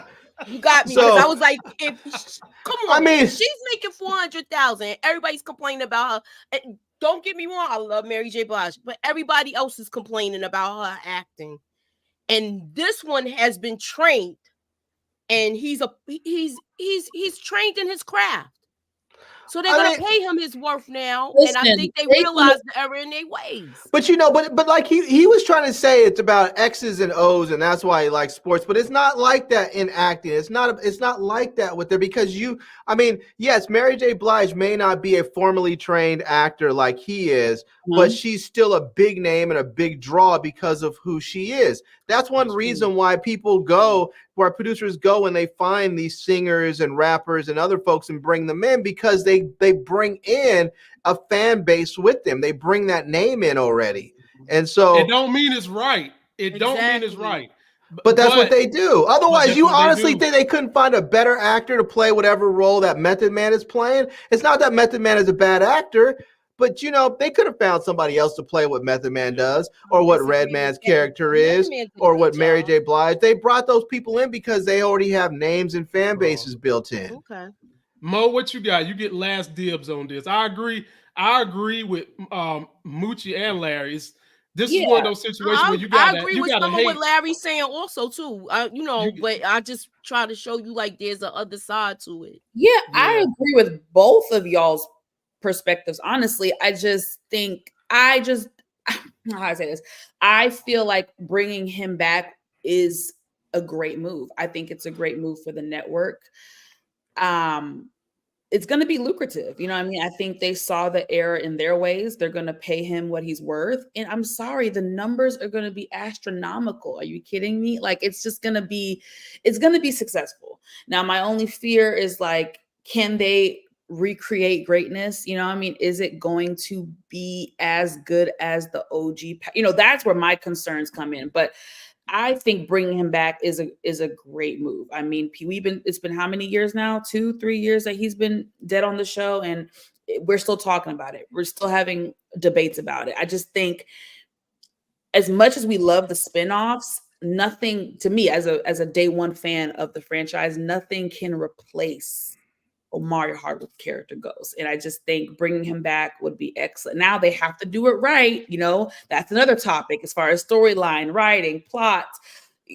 Because I was like, come on, if she's making $400,000. Everybody's complaining about her. Don't get me wrong, I love Mary J. Blige, but everybody else is complaining about her acting. And this one has been trained, and he's trained in his craft. So they're going to pay him his worth now, and I think they realize the error in their ways. But but like he was trying to say it's about X's and O's, and that's why he likes sports. But it's not like that in acting. It's not like that with there because yes, Mary J. Blige may not be a formally trained actor like he is, but she's still a big name and a big draw because of who she is. That's one reason why where producers go and they find these singers and rappers and other folks and bring them in, because they bring in a fan base with them. They bring that name in already. And so it don't mean it's right. Don't mean it's right. But that's what they do. Otherwise, you honestly think they couldn't find a better actor to play whatever role that Method Man is playing? It's not that Method Man is a bad actor. But they could have found somebody else to play what Method Man does, or what Redman's character is, or what Mary J. Blige. They brought those people in because they already have names and fan bases built in. Okay. Mo, what you got? You get last dibs on this. I agree with Moochie and Larry. This is one of those situations where you got. I agree with some of what Larry's saying also too. But I just try to show you like there's a other side to it. Yeah, I agree with both of y'all's perspectives. Honestly, I just think how do I say this? I feel like bringing him back is a great move. I think it's a great move for the network. It's going to be lucrative. You know what I mean? I think they saw the error in their ways. They're going to pay him what he's worth. And I'm sorry, the numbers are going to be astronomical. Are you kidding me? Like, it's going to be successful. Now, my only fear is like, can they recreate greatness? You know, I mean, is it going to be as good as the OG? That's where my concerns come in. But I think bringing him back is a great move. I mean, it's been how many years now? 2-3 years that he's been dead on the show, and we're still talking about it. We're still having debates about it. I just think, as much as we love the spinoffs, nothing, to me, as a day one fan of the franchise, nothing can replace Omari Hardwick's character goes. And I just think bringing him back would be excellent. Now they have to do it right. That's another topic as far as storyline, writing, plot.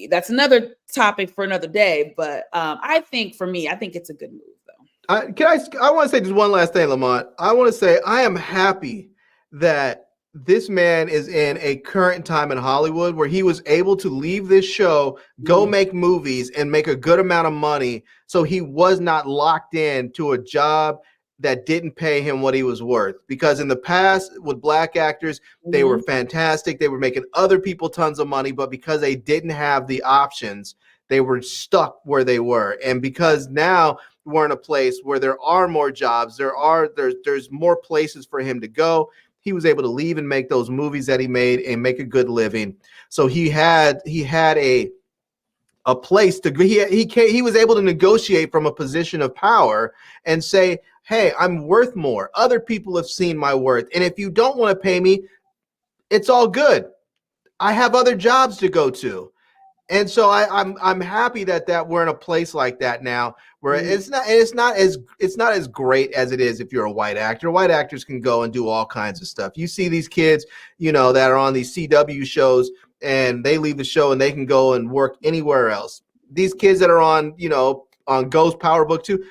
That's another topic for another day. But I think it's a good move though. I want to say just one last thing, Lamont. I want to say I am happy that this man is in a current time in Hollywood where he was able to leave this show, go make movies, and make a good amount of money. So he was not locked in to a job that didn't pay him what he was worth. Because in the past with Black actors, they were fantastic. They were making other people tons of money, but because they didn't have the options, they were stuck where they were. And because now we're in a place where there are more jobs, there's more places for him to go. He was able to leave and make those movies that he made and make a good living. So he had a place to go. He was able to negotiate from a position of power and say, hey, I'm worth more. Other people have seen my worth. And if you don't want to pay me, it's all good. I have other jobs to go to. And so I'm happy that we're in a place like that now, where it's not as great as it is if you're a white actor. White actors can go and do all kinds of stuff. You see these kids, that are on these CW shows, and they leave the show and they can go and work anywhere else. These kids that are on Ghost Power Book 2,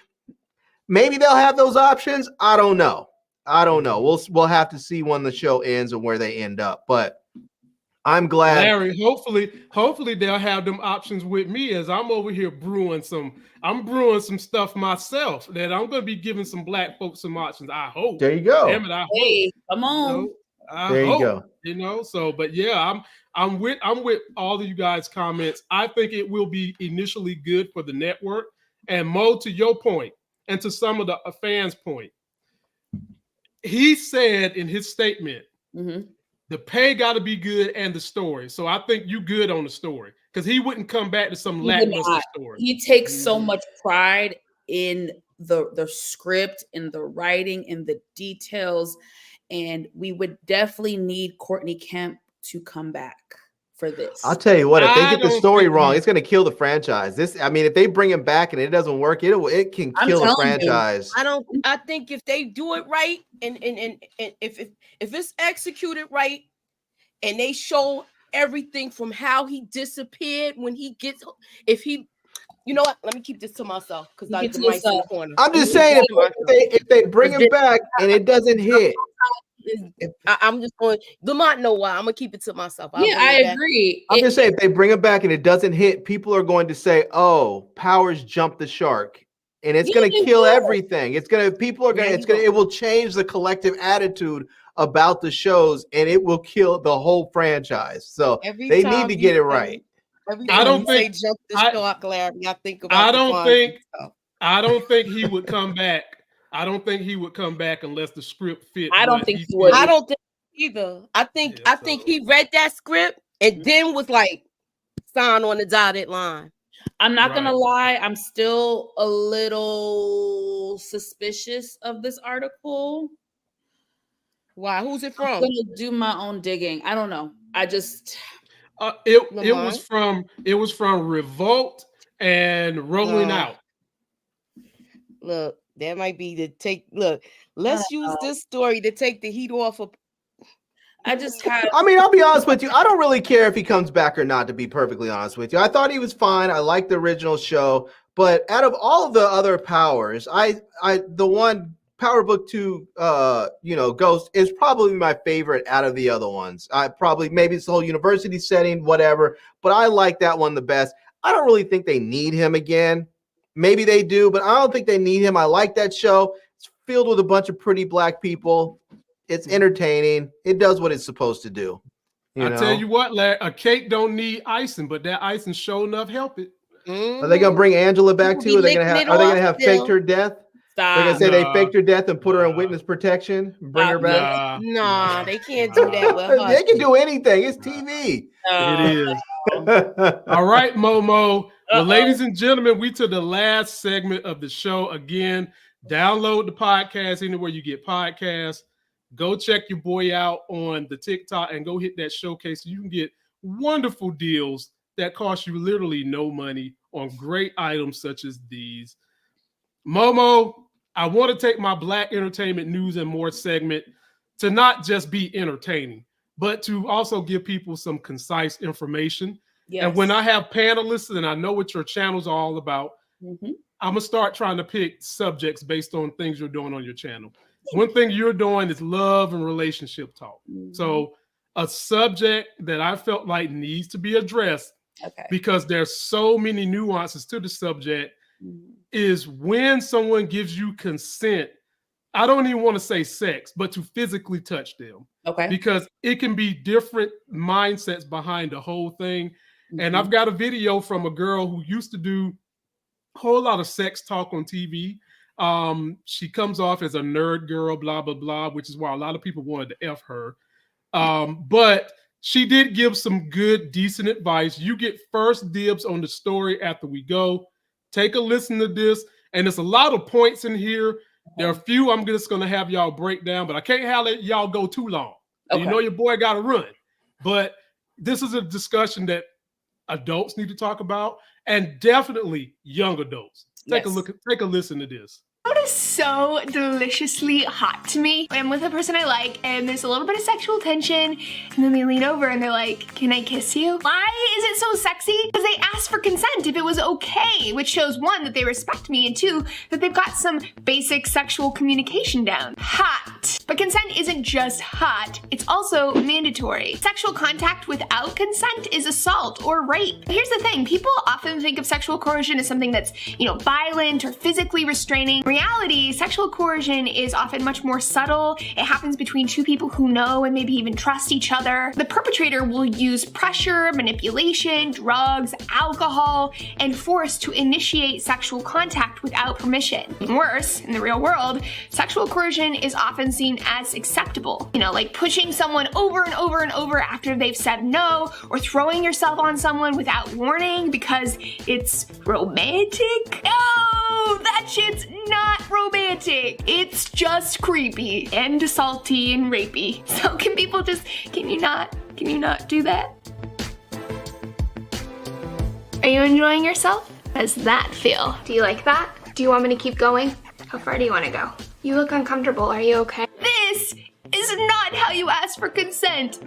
maybe they'll have those options. I don't know. We'll have to see when the show ends and where they end up. But I'm glad, Larry. Hopefully they'll have them options with me, as I'm over here brewing some stuff myself that I'm going to be giving some Black folks some options. I hope. There you go. Damn it, I hope. Hey, come on. There you go. So, but yeah, I'm with all of you guys' comments. I think it will be initially good for the network. And Mo, to your point, and to some of the fans' point, he said in his statement, the pay got to be good and the story. So I think you good on the story, because he wouldn't come back to some lackluster story. He takes so much pride in the script, in the writing, in the details, and we would definitely need Courtney Kemp to come back for this. I'll tell you what, if they get the story wrong, it's going to kill the franchise. If they bring him back and it doesn't work, it can kill the franchise. I think if they do it right, and if it's executed right, and they show everything from how he disappeared when he gets, you know what? Let me keep this to myself, because I'm just saying, if they bring him back and it doesn't hit. I'm just going, Lamont know why. I'm gonna keep it to myself. I agree. I'm just saying, if they bring him back and it doesn't hit, people are going to say, "Oh, Powers jumped the shark," and it's going to kill everything. It will change the collective attitude about the shows, and it will kill the whole franchise. So they need to get it right. I don't think jump the shark, Larry. I think about. I don't think he would come back. I don't think he would come back unless the script fit. I don't think he would. I don't think either. I think he read that script and then was like, sign on the dotted line. I'm not gonna lie, I'm still a little suspicious of this article. Why? Who's it I'm from? gonna do my own digging. I don't know. I just it was from Revolt and Rolling Out. Look, that might be the take. Look, let's use this story to take the heat off of. I just have. I mean, I'll be honest with you. I don't really care if he comes back or not, to be perfectly honest with you. I thought he was fine. I liked the original show. But out of all of the other powers, the one Power Book 2, Ghost is probably my favorite out of the other ones. Maybe it's the whole university setting, whatever. But I like that one the best. I don't really think they need him again. Maybe they do, but I don't think they need him. I like that show. It's filled with a bunch of pretty black people. It's entertaining. It does what it's supposed to do. Tell you what, Larry, a cake don't need icing, but that icing sure enough help it. Are they gonna bring Angela back too? Are they gonna have faked her death? Stop. They're gonna say they faked her death and put her in witness protection, bring her back. Nah, they can't do that with her. They can do anything. It's TV. It is. All right, Momo. Well, ladies and gentlemen, we to the last segment of the show. Again, download the podcast anywhere you get podcasts. Go check your boy out on the TikTok and go hit that showcase so you can get wonderful deals that cost you literally no money on great items such as these. Momo, I want to take my Black Entertainment News and More segment to not just be entertaining, but to also give people some concise information. Yes. And when I have panelists and I know what your channels are all about, I'm going to start trying to pick subjects based on things you're doing on your channel. One thing you're doing is love and relationship talk. So a subject that I felt like needs to be addressed because there's so many nuances to the subject is when someone gives you consent. I don't even want to say sex, but to physically touch them. Because it can be different mindsets behind the whole thing. And I've got a video from a girl who used to do a whole lot of sex talk on TV. She comes off as a nerd girl, blah, blah, blah, which is why a lot of people wanted to F her. But she did give some good, decent advice. You get first dibs on the story after we go. Take a listen to this. And there's a lot of points in here. There are a few I'm just going to have y'all break down, but I can't have y'all go too long. You know your boy got to run. But this is a discussion that adults need to talk about, and definitely young adults. Take a listen to this. It is so deliciously hot to me. I'm with a person I like and there's a little bit of sexual tension and then they lean over and they're like, can I kiss you? Why is it so sexy? Because they asked for consent if it was okay, which shows one, that they respect me, and two, that they've got some basic sexual communication down. Hot. But consent isn't just hot, it's also mandatory. Sexual contact without consent is assault or rape. Here's the thing, people often think of sexual coercion as something that's, violent or physically restraining. In reality, sexual coercion is often much more subtle. It happens between two people who know and maybe even trust each other. The perpetrator will use pressure, manipulation, drugs, alcohol, and force to initiate sexual contact without permission. Worse, in the real world, sexual coercion is often seen as acceptable. Like pushing someone over and over and over after they've said no, or throwing yourself on someone without warning because it's romantic. No, that shit's not romantic. It's just creepy and salty and rapey. So can you not do that? Are you enjoying yourself? How does that feel? Do you like that? Do you want me to keep going? How far do you want to go? You look uncomfortable. Are you okay? This is not how you ask for consent.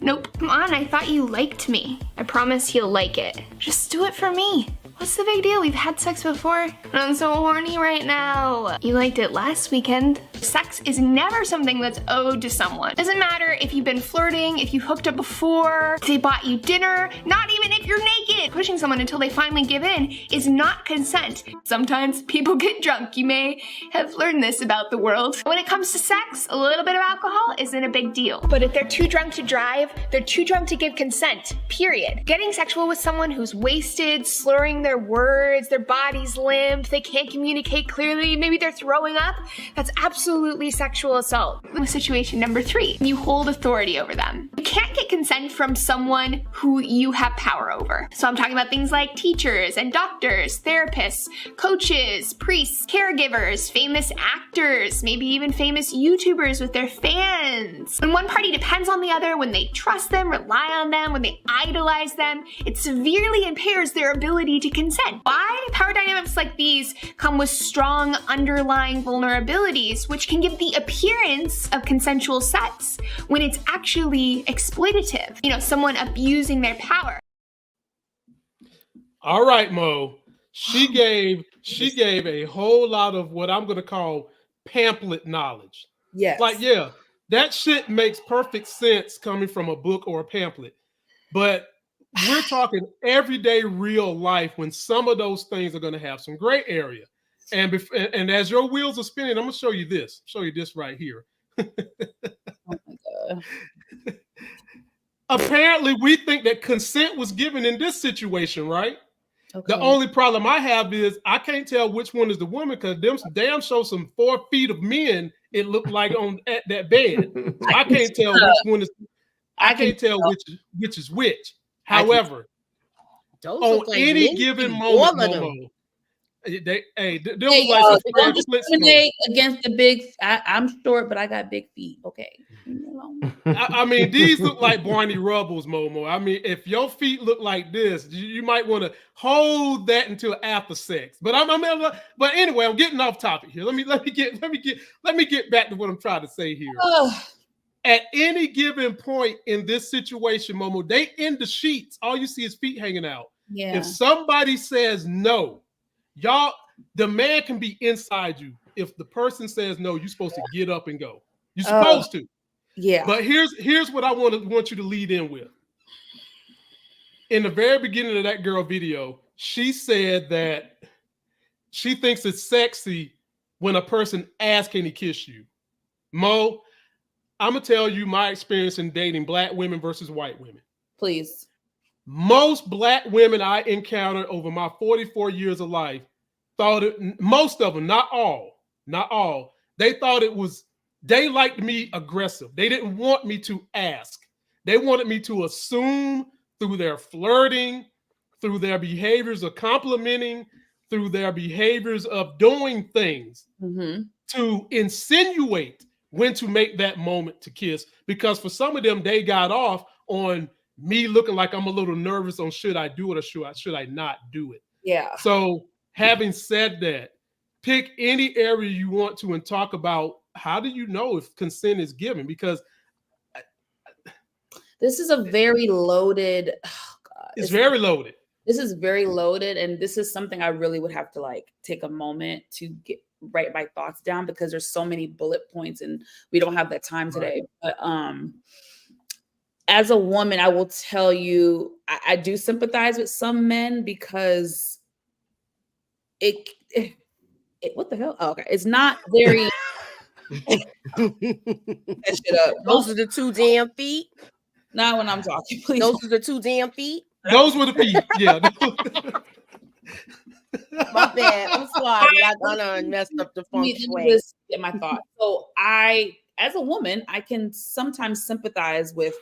Nope. Come on, I thought you liked me. I promise you'll like it. Just do it for me. What's the big deal? We've had sex before. I'm so horny right now. You liked it last weekend. Sex is never something that's owed to someone. Doesn't matter if you've been flirting, if you hooked up before, if they bought you dinner, not even if you're naked. Pushing someone until they finally give in is not consent. Sometimes people get drunk. You may have learned this about the world. When it comes to sex, a little bit of alcohol isn't a big deal. But if they're too drunk to drive, they're too drunk to give consent, period. Getting sexual with someone who's wasted, slurring their words, their body's limp, they can't communicate clearly, maybe they're throwing up, that's absolutely sexual assault. Situation number 3, you hold authority over them. You can't get consent from someone who you have power over. So I'm talking about things like teachers and doctors, therapists, coaches, priests, caregivers, famous actors, maybe even famous YouTubers with their fans. When one party depends on the other, when they trust them, rely on them, when they idolize them, it severely impairs their ability to consent. Why? Power dynamics like these come with strong underlying vulnerabilities, which can give the appearance of consensual sex when it's actually exploitative. You know, someone abusing their power. All right, Mo. She gave a whole lot of what I'm going to call pamphlet knowledge. Yes. Like, yeah, that shit makes perfect sense coming from a book or a pamphlet. But we're talking everyday real life when some of those things are going to have some gray area. And as your wheels are spinning, I'm going to show you this. Show you this right here. Oh my God. Apparently, we think that consent was given in this situation, right? Okay. The only problem I have is I can't tell which one is the woman because them damn show some 4 feet of men it looked like at that bed. I can't tell which one is. I can't tell which is which. However, on any given moment, Momo, don't discriminate against the big. I'm short, but I got big feet. Okay. I mean, these look like Barney Rubbles, Momo. I mean, if your feet look like this, you might want to hold that until after sex. But but anyway, I'm getting off topic here. Let me get back to what I'm trying to say here. At any given point in this situation, Momo, they in the sheets. All you see is feet hanging out. Yeah. If somebody says no, y'all, the man can be inside you. If the person says no, you're supposed to get up and go. You're supposed to. Yeah. But here's what I want you to lead in with. In the very beginning of that girl video, she said that she thinks it's sexy when a person asks, "Can he kiss you?" Mo, I'm gonna tell you my experience in dating black women versus white women. Please. Most black women I encountered over my 44 years of life most of them, not all, they thought they liked me aggressive. They didn't want me to ask. They wanted me to assume through their flirting, through their behaviors of complimenting, through their behaviors of doing things to insinuate when to make that moment to kiss. Because for some of them, they got off on me looking like I'm a little nervous on should I do it or should I not do it. Yeah. So having said that, pick any area you want to and talk about how do you know if consent is given? Because this is a very loaded. Oh God, it's very loaded. This is very loaded, and this is something I really would have to like take a moment to write my thoughts down because there's so many bullet points, and we don't have that time today. Right. But as a woman, I will tell you, I do sympathize with some men because it what the hell? Oh, okay, it's not very. That shit up. Those are the 2 damn feet. Not when I'm talking, please. Those are the 2 damn feet. Those were the feet. Yeah. My bad. I'm sorry. I done messed up the feng shui. Just get my thought. So as a woman, I can sometimes sympathize with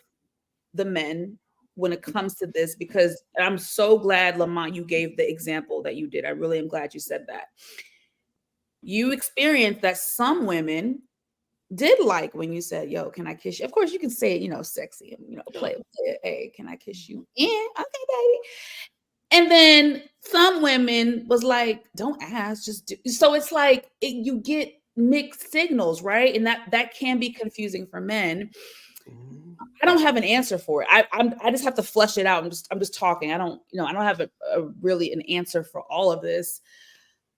the men when it comes to this because I'm so glad, Lamont, you gave the example that you did. I really am glad you said that. You experienced that some women did like when you said, "Yo, can I kiss you?" Of course, you can say it, sexy and play it. Hey, can I kiss you? Yeah, okay, baby. And then some women was like, "Don't ask, just do." So it's like you get mixed signals, right? And that can be confusing for men. I don't have an answer for it. I just have to flesh it out. I'm just talking. I don't have a really an answer for all of this.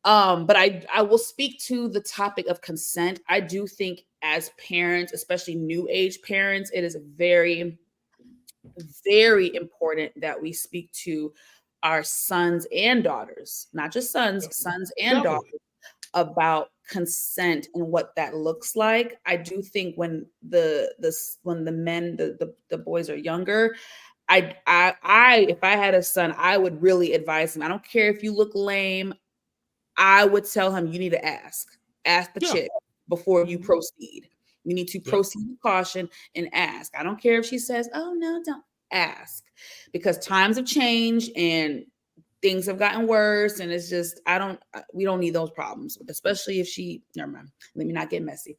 But I will speak to the topic of consent. I do think as parents, especially new age parents, it is very, very important that we speak to our sons and daughters, not just sons and daughters, about consent and what that looks like. I do think when the boys are younger, if I had a son, I would really advise him. I don't care if you look lame. I would tell him you need to ask the chick before you proceed. You need to proceed with caution and ask. I don't care if she says, oh, no, don't ask, because times have changed and things have gotten worse. And it's just, we don't need those problems, especially if never mind, let me not get messy.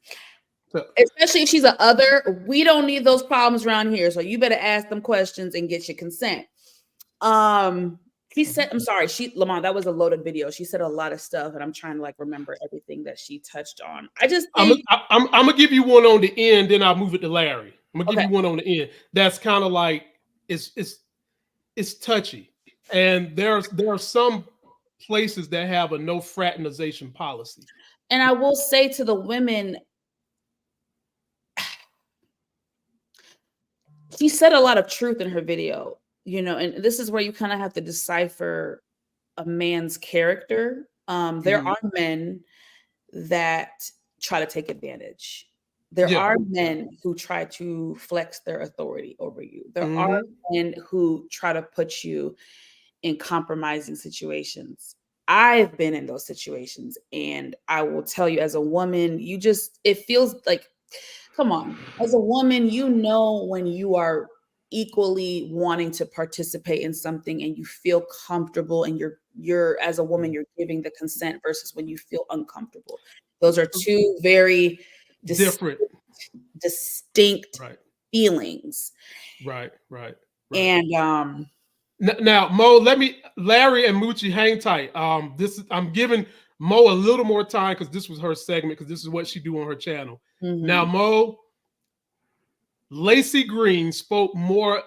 Especially if she's an other, we don't need those problems around here. So you better ask them questions and get your consent. She said, I'm sorry, Lamont, that was a loaded video. She said a lot of stuff, and I'm trying to remember everything that she touched on. I just think I'm gonna give you one on the end, then I'll move it to Larry. I'm gonna give you one on the end. That's kind of like it's touchy, and there are some places that have a no fraternization policy. And I will say to the women, she said a lot of truth in her video. And this is where you kind of have to decipher a man's character. There are men that try to take advantage. There are men who try to flex their authority over you. There are men who try to put you in compromising situations. I've been in those situations, and I will tell you, as a woman, it feels like, come on, as a woman, when you are equally wanting to participate in something and you feel comfortable, and you're as a woman, you're giving the consent versus when you feel uncomfortable. Those are two very different, distinct feelings. Right. And now, Mo, Larry and Moochie, hang tight. I'm giving Mo a little more time because this was her segment, because this is what she do on her channel. Now, Mo, Lacey Green spoke more.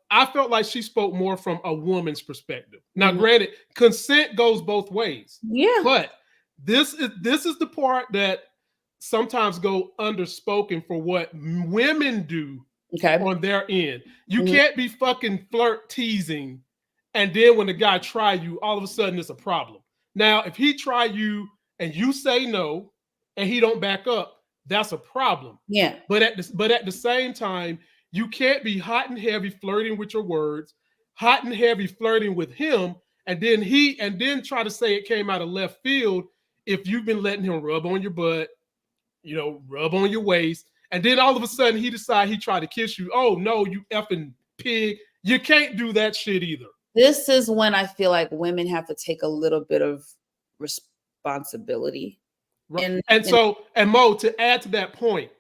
I felt like she spoke more from a woman's perspective. Now, granted, consent goes both ways. Yeah, but this is the part that sometimes go underspoken for what women do on their end. You can't be fucking flirt teasing, and then when the guy try you, all of a sudden it's a problem. Now, if he try you and you say no, and he don't back up, that's a problem. Yeah. But at the same time, you can't be hot and heavy flirting with your words, hot and heavy flirting with him, and then try to say it came out of left field if you've been letting him rub on your butt, rub on your waist, and then all of a sudden he decide he tried to kiss you. Oh no, you effing pig. You can't do that shit either. This is when I feel like women have to take a little bit of responsibility. Right. And Mo, to add to that point,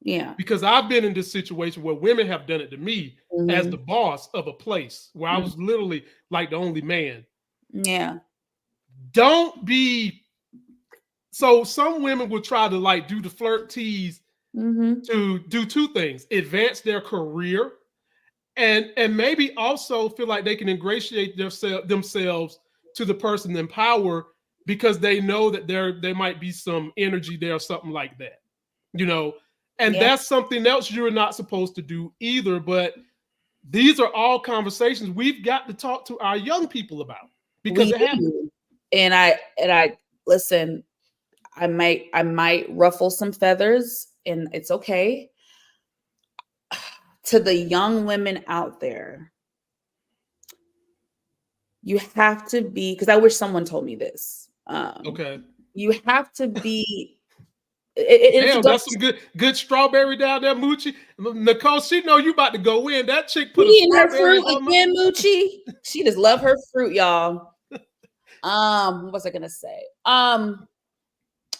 because I've been in this situation where women have done it to me as the boss of a place where I was literally like the only man. Yeah. Don't be. So some women will try to do the flirt tease to do two things: advance their career, and maybe also feel like they can ingratiate themselves to the person in power, because they know that there might be some energy there or something like that, and that's something else you're not supposed to do either. But these are all conversations we've got to talk to our young people about, because it happens. And I listen, I might ruffle some feathers, and it's okay. To the young women out there, you have to be, because I wish someone told me this. You have to be. Damn, that's some good strawberry down there, Moochie. Nicole, she know you about to go in. That chick put eating her fruit again, Moochie. She just love her fruit, y'all. What was I gonna say?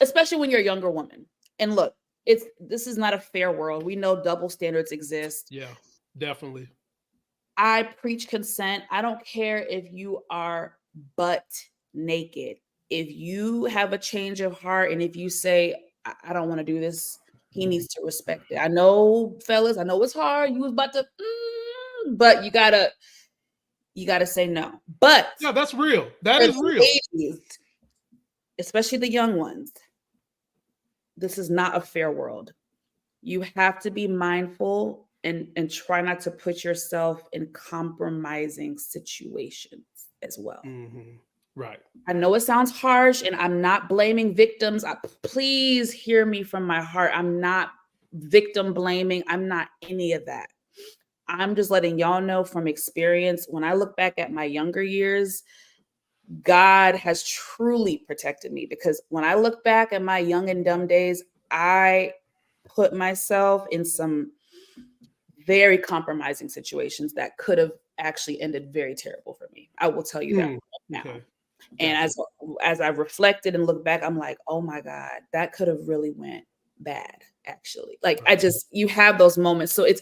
Especially when you're a younger woman. And look, this is not a fair world. We know double standards exist. Yeah, definitely. I preach consent. I don't care if you are butt naked. If you have a change of heart, and if you say, I don't want to do this, he needs to respect it. I know, fellas, I know it's hard. You was about to, but you gotta say no. But yeah, that's real. That is real. Ladies, especially the young ones, this is not a fair world. You have to be mindful and try not to put yourself in compromising situations as well. Right. I know it sounds harsh, and I'm not blaming victims. Please hear me from my heart. I'm not victim blaming. I'm not any of that. I'm just letting y'all know from experience, when I look back at my younger years, God has truly protected me, because when I look back at my young and dumb days, I put myself in some very compromising situations that could have actually ended very terrible for me. I will tell you that now. Okay. And as I reflected and looked back, I'm like, oh my God, that could have really went bad, actually. Like you have those moments. So it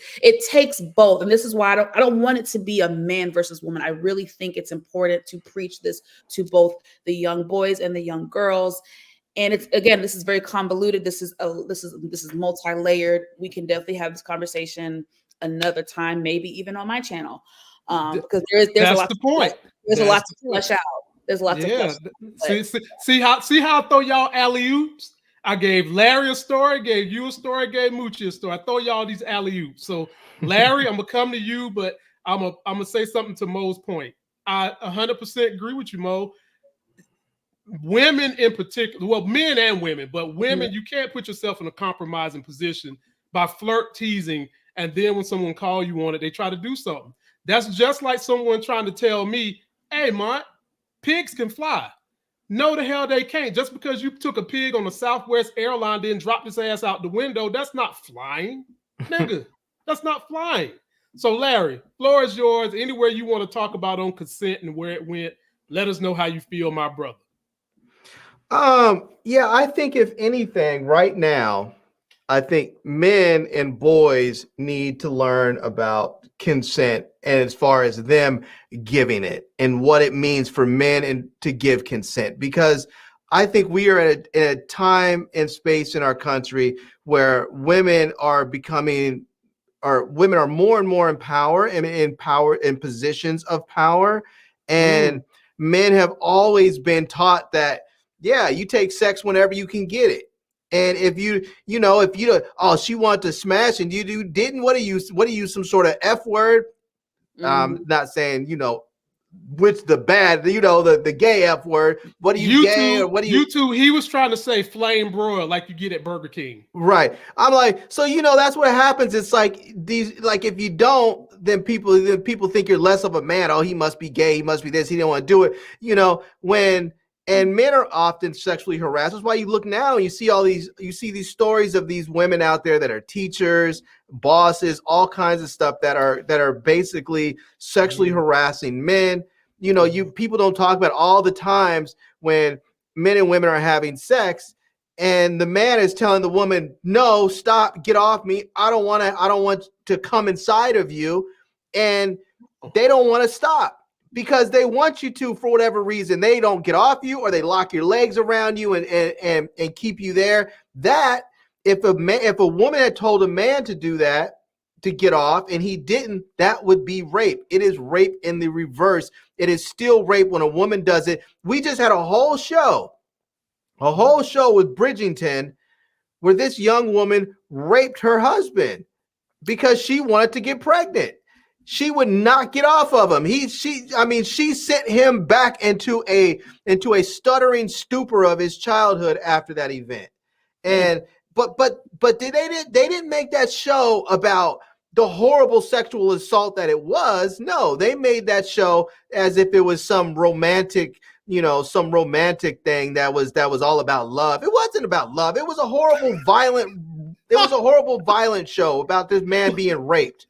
takes both. And this is why I don't want it to be a man versus woman. I really think it's important to preach this to both the young boys and the young girls. And it's, again, this is very convoluted. This is multi-layered. We can definitely have this conversation another time, maybe even on my channel. Because there's a lot. There's a lot to flesh out. There's a lot to flesh out. See how I throw y'all alley-oops? I gave Larry a story, gave you a story, gave Moochie a story. I throw y'all these alley-oops. So Larry, I'm gonna come to you, but I'm gonna say something to Mo's point. I 100% agree with you, Mo. Women in particular, well, men and women, but women, you can't put yourself in a compromising position by flirt teasing, and then when someone calls you on it, they try to do something. That's just like someone trying to tell me, hey, Mont, pigs can fly. No, the hell they can't. Just because you took a pig on a Southwest airline, then dropped his ass out the window, that's not flying. Nigga, that's not flying. So, Larry, floor is yours. Anywhere you want to talk about on consent and where it went, let us know how you feel, my brother. Yeah, I think if anything, right now, I think men and boys need to learn about consent, and as far as them giving it and what it means for men and to give consent, because I think we are at a time and space in our country where women are more and more in power and in positions of power, and men have always been taught that, yeah, you take sex whenever you can get it. And if she wanted to smash and you didn't, what do you some sort of F word? Not saying, which the bad, the gay F word. What do you gay or what do you? YouTube, he was trying to say flame broil like you get at Burger King. Right. I'm like, so that's what happens. It's like if you don't, then people think you're less of a man. Oh, he must be gay. He must be this. He didn't want to do it. And men are often sexually harassed. That's why you look now and you see these stories of these women out there that are teachers, bosses, all kinds of stuff that are basically sexually harassing men. People don't talk about all the times when men and women are having sex and the man is telling the woman, no, stop, get off me. I don't want to come inside of you. And they don't want to stop, because they want you to, for whatever reason. They don't get off you, or they lock your legs around you and keep you there. That if a woman had told a man to do that, to get off, and he didn't, that would be rape. It is rape in the reverse. It is still rape when a woman does it. We just had a whole show with Bridgerton where this young woman raped her husband because she wanted to get pregnant. She would not get off of him. She sent him back into a stuttering stupor of his childhood after that event. And but they didn't make that show about the horrible sexual assault that it was. No, they made that show as if it was some romantic thing that was all about love. It wasn't about love. It was a horrible violent show about this man being raped.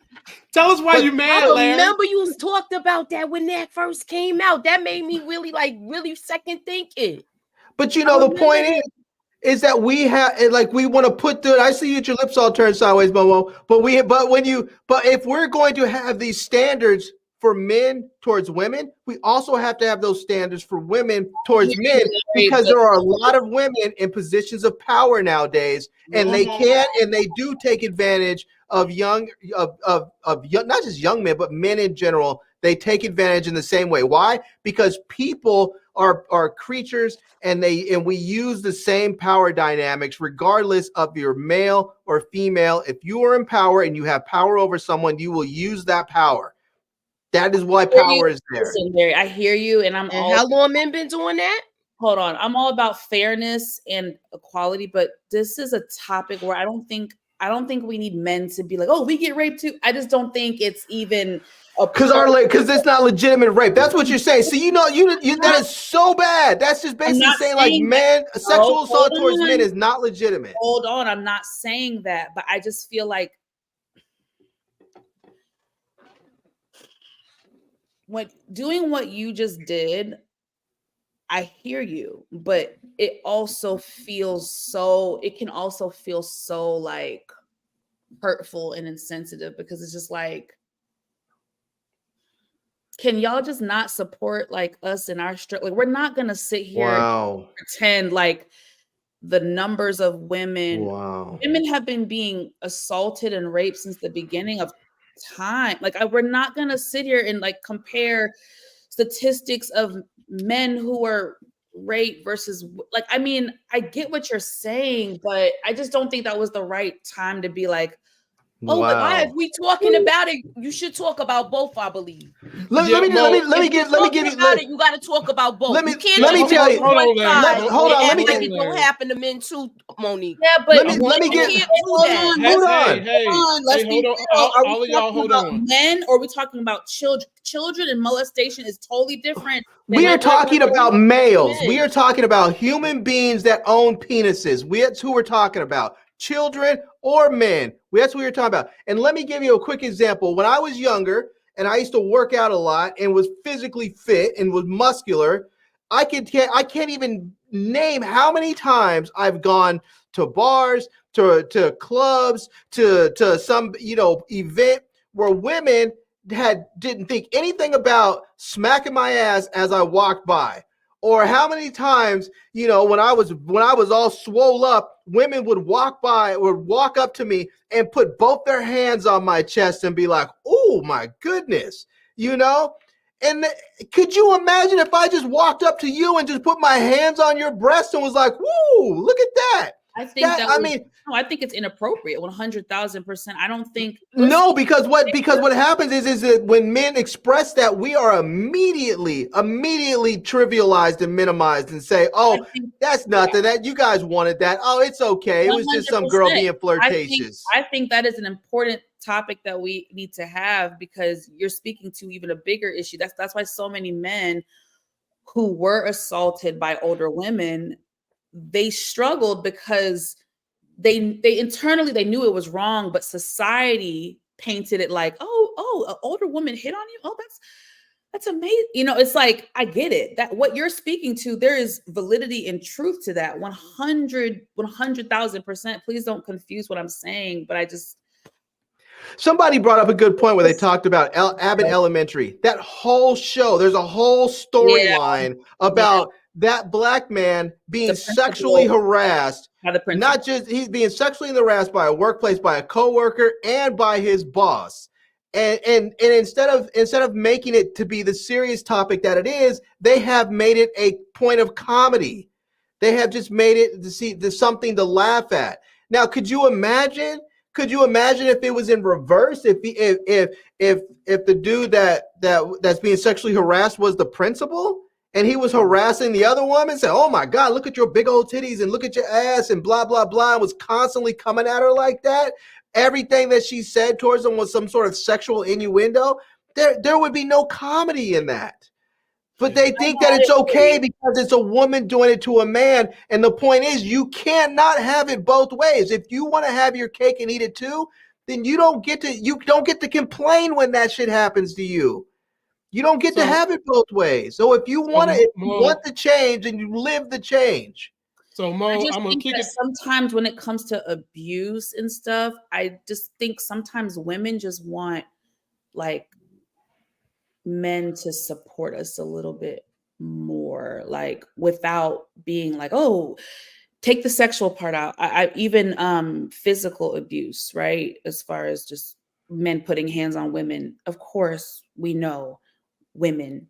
Tell us why you mad, Larry. I remember you talked about that when that first came out. That made me really second thinking. But the point is that we want to put I see that your lips all turned sideways, Momo. But if we're going to have these standards for men towards women, we also have to have those standards for women towards men, because there are a lot of women in positions of power nowadays, and they do take advantage of young, not just young men, but men in general. They take advantage in the same way. Why? Because people are creatures, and we use the same power dynamics regardless of you're male or female. If you are in power and you have power over someone, you will use that power. That is why power is there. Listen, Larry, I hear you, and how long men been doing that? Hold on, I'm all about fairness and equality, but this is a topic where I don't think I don't think we need men to be like, oh, we get raped too. I just don't think it's even because it's not legitimate rape. That's what you're saying. So you that is so bad. That's just basically saying like men, sexual assault towards men is not legitimate. Hold on, I'm not saying that, but I just feel like when doing what you just did, I hear you, but it also feels so, it can also feel so like hurtful and insensitive because it's just like, can y'all just not support like us in our struggle? Like, we're not going to sit here and pretend like the numbers of women have been being assaulted and raped since the beginning of time. Like, we're not going to sit here and like compare statistics of men who are raped versus like, I mean, I get what you're saying, but I just don't think that was the right time to be like, oh, but why if we talking about it, you should talk about both, I believe. Let me give you about it, you got to talk about both. Let me tell you. Hold on. Let me get it don't happen to men too, Monique. Yeah, but let me get hold on. Let's be real. Are we talking about men or are we talking about children? Children and molestation is totally different. We are talking about males. We are talking about human beings that own penises. That's who we're talking about. Children or men. That's what we're talking about. And let me give you a quick example. When I was younger and I used to work out a lot and was physically fit and was muscular, I can't even name how many times I've gone to bars, to clubs, to some event where women didn't think anything about smacking my ass as I walked by. Or how many times, when I was all swole up, women would walk up to me and put both their hands on my chest and be like, "Oh my goodness," And could you imagine if I just walked up to you and just put my hands on your breast and was like, "Woo, look at that." I think I think it's inappropriate. 100,000%. I don't think because what happens is that when men express that, we are immediately trivialized and minimized and say, "Oh, that's nothing. That you guys wanted that. Oh, it's okay. It was just some girl being flirtatious." I think that is an important topic that we need to have because you're speaking to even a bigger issue. That's why so many men who were assaulted by older women, they struggled because they internally they knew it was wrong, but society painted it like, oh, an older woman hit on you. Oh, that's amazing. It's like, I get it. That what you're speaking to, there is validity and truth to that. 100,000%. Please don't confuse what I'm saying, but somebody brought up a good point where they talked about Abbott Elementary. That whole show, there's a whole storyline about that black man being sexually harassed. Not just he's being sexually harassed by a workplace, by a coworker, and by his boss. And instead of making it to be the serious topic that it is, they have made it a point of comedy. They have just made it to something to laugh at. Now, could you imagine if it was in reverse? If the dude that's being sexually harassed was the principal and he was harassing the other woman, saying, "Oh my God, look at your big old titties and look at your ass and blah blah blah," and was constantly coming at her like that. Everything that she said towards him was some sort of sexual innuendo. There would be no comedy in that. But they think that it's okay because it's a woman doing it to a man. And the point is, you cannot have it both ways. If you want to have your cake and eat it too, then you don't get to complain when that shit happens to you. You don't get to have it both ways. So if you want the change, and you live the change. So Mo, I'm gonna kick it. Sometimes when it comes to abuse and stuff, I just think sometimes women just want like men to support us a little bit more, like without being like, "Oh, take the sexual part out." I even physical abuse, right? As far as just men putting hands on women. Of course, we know women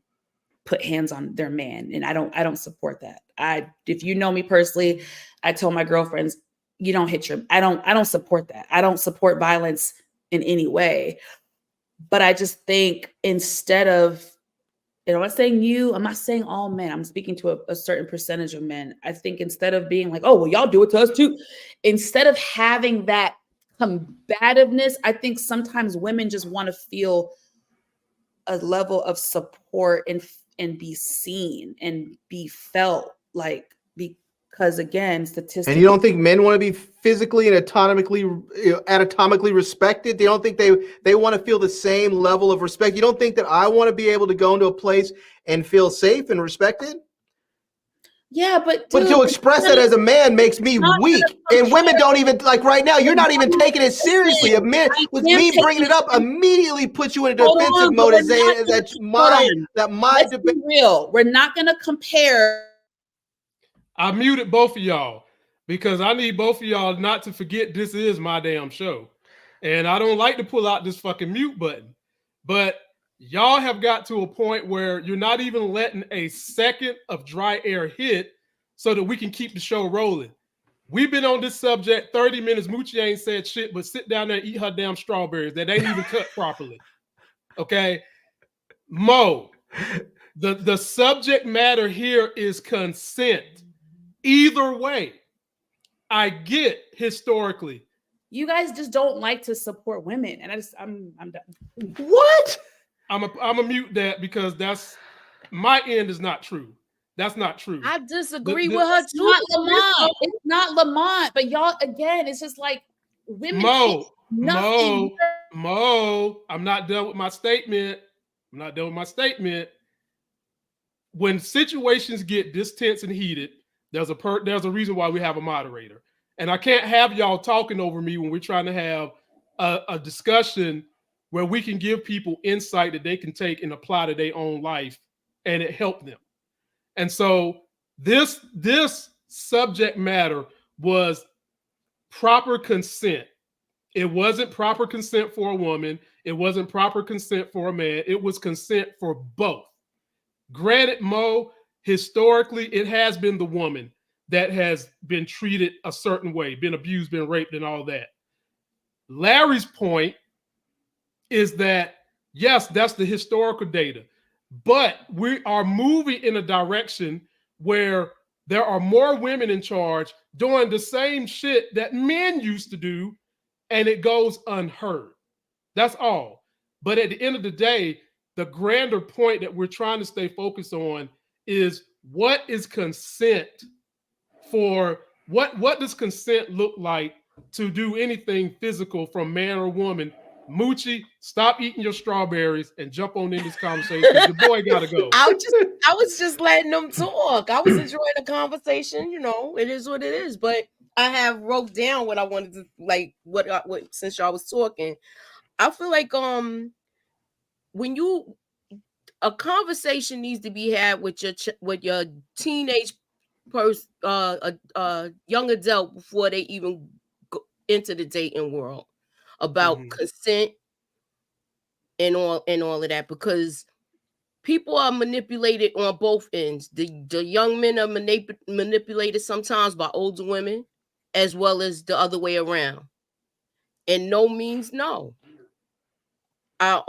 put hands on their man, and I don't support that. If you know me personally, I told my girlfriends, "You don't hit your." I don't support that. I don't support violence in any way. But I just think instead of, I'm not saying you, I'm not saying all men, I'm speaking to a certain percentage of men. I think instead of being like, "Oh, well, y'all do it to us too," instead of having that combativeness. I think sometimes women just want to feel a level of support and be seen and be felt, like, because again, statistically. And you don't think men want to be physically and anatomically respected? They don't think they want to feel the same level of respect? You don't think that I want to be able to go into a place and feel safe and respected? Yeah, but to express that as a man makes me weak. And women don't even, like right now, you're not even taking it seriously. A man, with me bringing it up, immediately puts you in a defensive mode and saying that's my debate. Real. We're not going to compare. I muted both of y'all because I need both of y'all not to forget this is my damn show. And I don't like to pull out this fucking mute button. But y'all have got to a point where you're not even letting a second of dry air hit so that we can keep the show rolling. We've been on this subject 30 minutes. Moochie ain't said shit, but sit down there and eat her damn strawberries that ain't even cut properly. Okay? Mo, the subject matter here is consent. Either way, I get historically. You guys just don't like to support women. And I'm done. What? I'm a mute that because that's my end is not true. That's not true. I disagree with her too. It's not Lamont. But y'all, again, it's just like women. Mo, I'm not done with my statement. When situations get this tense and heated, there's a reason why we have a moderator. And I can't have y'all talking over me when we're trying to have a discussion where we can give people insight that they can take and apply to their own life and it help them. And so this subject matter was proper consent. It wasn't proper consent for a woman. It wasn't proper consent for a man. It was consent for both. Granted, Mo, historically, it has been the woman that has been treated a certain way, been abused, been raped, and all that. Larry's point is that, yes, that's the historical data, but we are moving in a direction where there are more women in charge doing the same shit that men used to do, and it goes unheard. That's all. But at the end of the day, the grander point that we're trying to stay focused on is what is consent for, what does consent look like to do anything physical from man or woman? Moochie, stop eating your strawberries and jump on in this conversation. The boy gotta go. I was just letting them talk. I was enjoying the conversation. You know, it is what it is. But I have wrote down what I wanted to, like, what since y'all was talking. I feel like when a conversation needs to be had with your teenage person, young adult, before they even go into the dating world, about consent and all of that, because people are manipulated on both ends. The young men are manipulated sometimes by older women, as well as the other way around. And no means no. I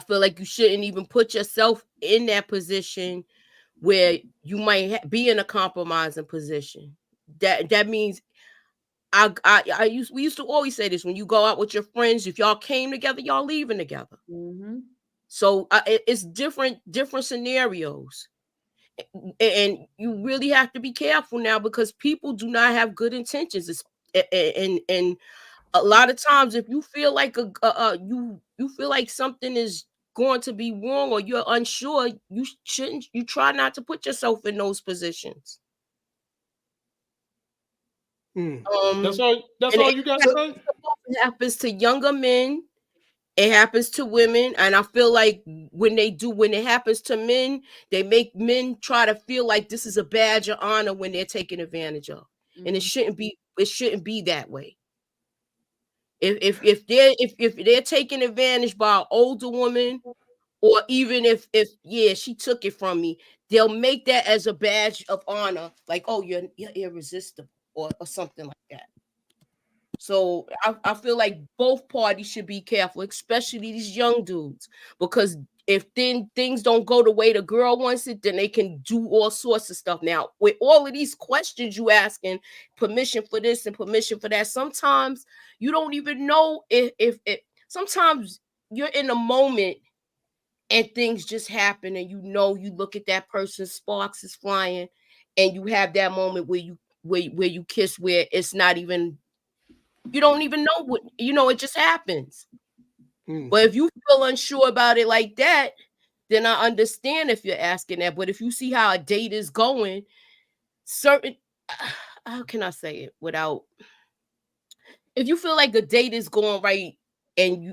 feel like you shouldn't even put yourself in that position where you might be in a compromising position. That means we used to always say this: when you go out with your friends, if y'all came together, y'all leaving together. Mm-hmm. So it's different scenarios, and you really have to be careful now, because people do not have good intentions. And a lot of times, if you feel like you feel like something is going to be wrong, or you're unsure, you try not to put yourself in those positions. That's all you got to say? It happens to younger men, it happens to women, and I feel like when it happens to men, they make men try to feel like this is a badge of honor when they're taken advantage of. And it shouldn't be that way. If they're taking advantage by an older woman, or even if she took it from me, they'll make that as a badge of honor, like, oh, you're irresistible, or something like that. So I feel like both parties should be careful, especially these young dudes, because if then things don't go the way the girl wants it, then they can do all sorts of stuff. Now, with all of these questions you asking, permission for this and permission for that, sometimes you don't even know if sometimes you're in a moment and things just happen, and you look at that person, sparks is flying, and you have that moment where you kiss, where it's not even, you don't even know what, it just happens. But if you feel unsure about it like that, then I understand if you're asking that. But if you see how a date is going, certain, how can I say it without, if you feel like the date is going right, and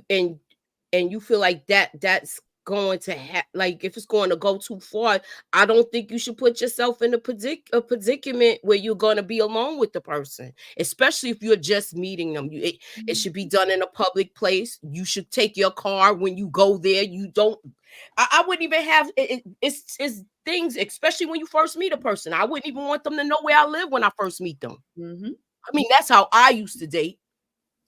you feel like that's going to like, if it's going to go too far, I don't think you should put yourself in a predicament where you're going to be alone with the person, especially if you're just meeting them. It should be done in a public place. You should take your car when you go there. You don't, I wouldn't even have it's things, especially when you first meet a person. I wouldn't even want them to know where I live when I first meet them. I mean, that's how I used to date.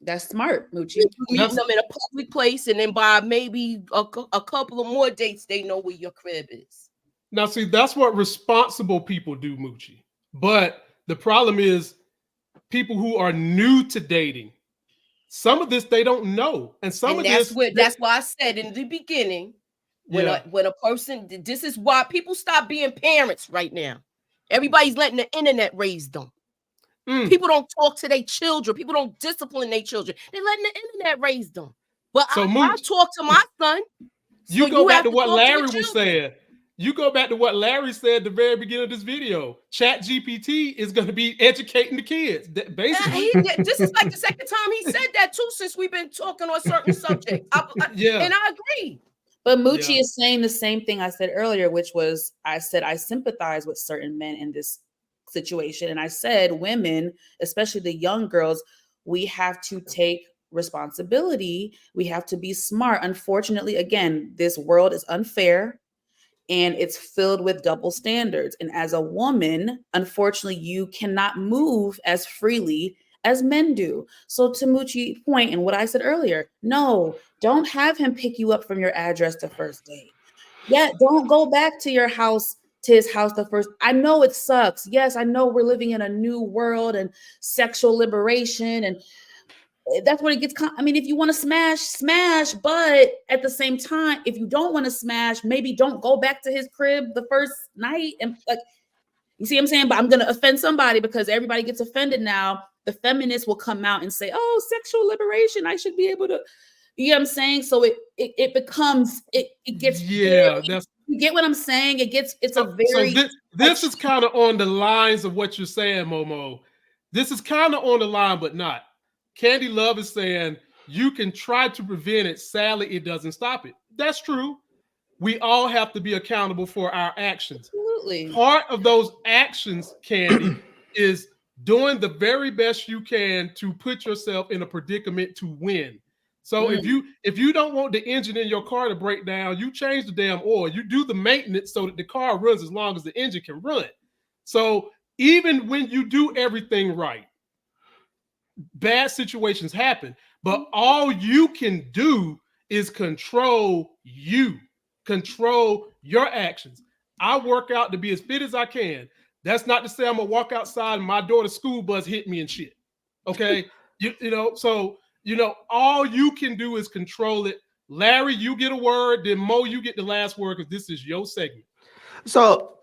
That's smart, Moochie. Meeting them in a public place, and then by maybe a couple of more dates, they know where your crib is. Now, see, that's what responsible people do, Moochie. But the problem is people who are new to dating, some of this they don't know. And that's why I said in the beginning, when a person, this is why people stop being parents right now. Everybody's letting the internet raise them. People don't talk to their children. People don't discipline their children. They're letting the internet raise them. But I talk to my son. You go back to what Larry was saying. You go back to what Larry said at the very beginning of this video. ChatGPT is going to be educating the kids. Basically, this is like the second time he said that too since we've been talking on certain subjects. And I agree. But Moochie is saying the same thing I said earlier, which was, I said I sympathize with certain men in this situation. And I said, women, especially the young girls, we have to take responsibility. We have to be smart. Unfortunately, again, this world is unfair and it's filled with double standards. And as a woman, unfortunately, you cannot move as freely as men do. So to Moochie's point and what I said earlier, no, don't have him pick you up from your address the first date. Yeah, don't go back to your house, to his house the first. I know it sucks. Yes, I know we're living in a new world and sexual liberation, and that's what it gets. I mean, if you want to smash, smash, but at the same time, if you don't want to smash, maybe don't go back to his crib the first night. And like, you see what I'm saying? But I'm going to offend somebody because everybody gets offended now. The feminists will come out and say, oh, sexual liberation, I should be able to, you know what I'm saying? So it becomes, it gets, you get what I'm saying? It's a very. So this is kind of on the lines of what you're saying, Momo. This is kind of on the line, but not. Candy Love is saying you can try to prevent it. Sadly, it doesn't stop it. That's true. We all have to be accountable for our actions. Absolutely. Part of those actions, Candy, is doing the very best you can to put yourself in a predicament to win. So if you don't want the engine in your car to break down, you change the damn oil. You do the maintenance so that the car runs as long as the engine can run. So even when you do everything right, bad situations happen. But all you can do is control you. Control your actions. I work out to be as fit as I can. That's not to say I'm gonna walk outside and my daughter's school bus hit me and shit. Okay, all you can do is control it. Larry, you get a word, then Mo, you get the last word because this is your segment. So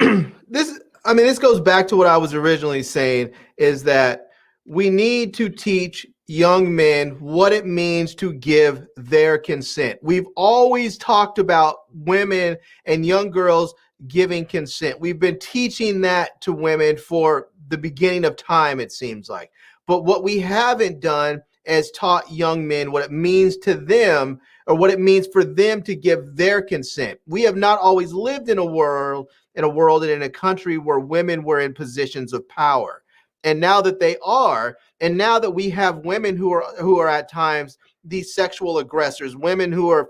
this goes back to what I was originally saying, is that we need to teach young men what it means to give their consent. We've always talked about women and young girls giving consent. We've been teaching that to women for the beginning of time, it seems like. But what we haven't done is taught young men what it means to them, or what it means for them to give their consent. We have not always lived in a world and in a country where women were in positions of power. And now that they are, and now that we have women who are at times these sexual aggressors, women who are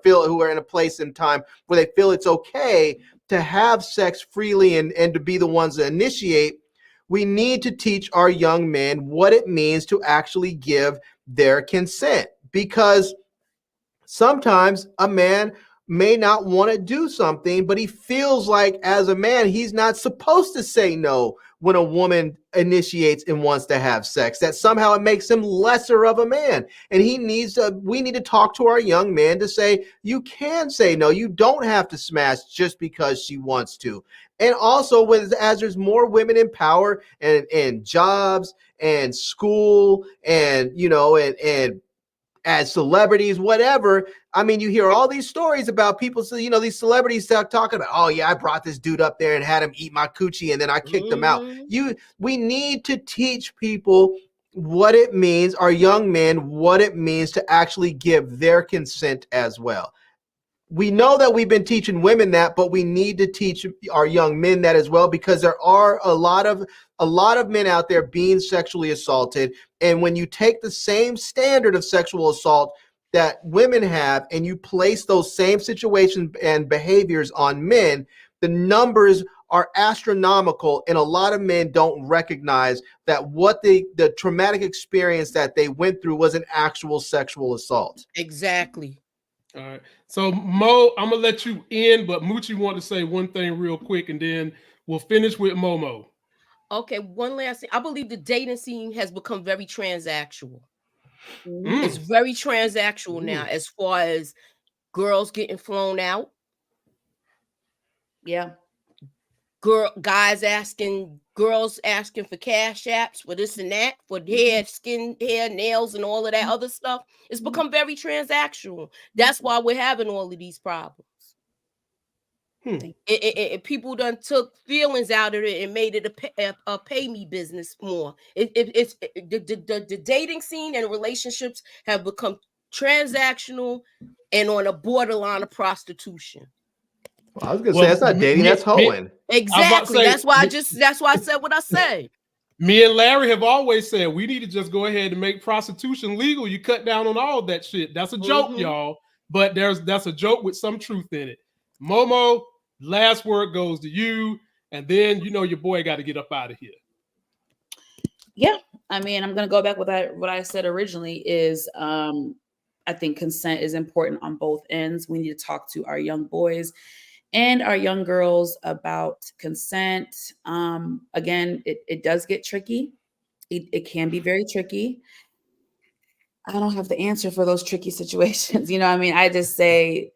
in a place in time where they feel it's okay to have sex freely and to be the ones that initiate, we need to teach our young men what it means to actually give their consent, because sometimes a man may not want to do something, but he feels like as a man, he's not supposed to say no when a woman initiates and wants to have sex, that somehow it makes him lesser of a man. And we need to talk to our young man to say, you can say no. You don't have to smash just because she wants to. And also, as there's more women in power and jobs and school and, and as celebrities, whatever. I mean, you hear all these stories about people, so these celebrities talking about, oh yeah, I brought this dude up there and had him eat my coochie and then I kicked him out. We need to teach people what it means, our young men, what it means to actually give their consent as well. We know that we've been teaching women that, but we need to teach our young men that as well, because there are a lot of men out there being sexually assaulted. And when you take the same standard of sexual assault that women have and you place those same situations and behaviors on men, the numbers are astronomical, and a lot of men don't recognize that what the traumatic experience that they went through was an actual sexual assault. Exactly. All right. So Mo, I'm gonna let you in, but Moochie want to say one thing real quick, and then we'll finish with Momo. Okay, one last thing. I believe the dating scene has become very transactional. It's very transactional now, as far as girls getting flown out. Yeah. Guys asking girls asking for cash apps for this and that, for hair, skin, hair, nails, and all of that other stuff. It's become very transactional. That's why we're having all of these problems. People done took feelings out of it and made it a pay me business more. The dating scene and relationships have become transactional and on a borderline of prostitution. Well, I was gonna say that's not dating, that's hoeing. Exactly. That's why I said what I said. Me and Larry have always said we need to just go ahead and make prostitution legal. You cut down on all that shit. That's a joke, y'all. But that's a joke with some truth in it. Momo, last word goes to you, and then your boy got to get up out of here. Yeah, I mean, I'm gonna go back with what I said originally is I think consent is important on both ends. We need to talk to our young boys and our young girls about consent. Again, it does get tricky. It can be very tricky. I don't have the answer for those tricky situations. I mean, I just say,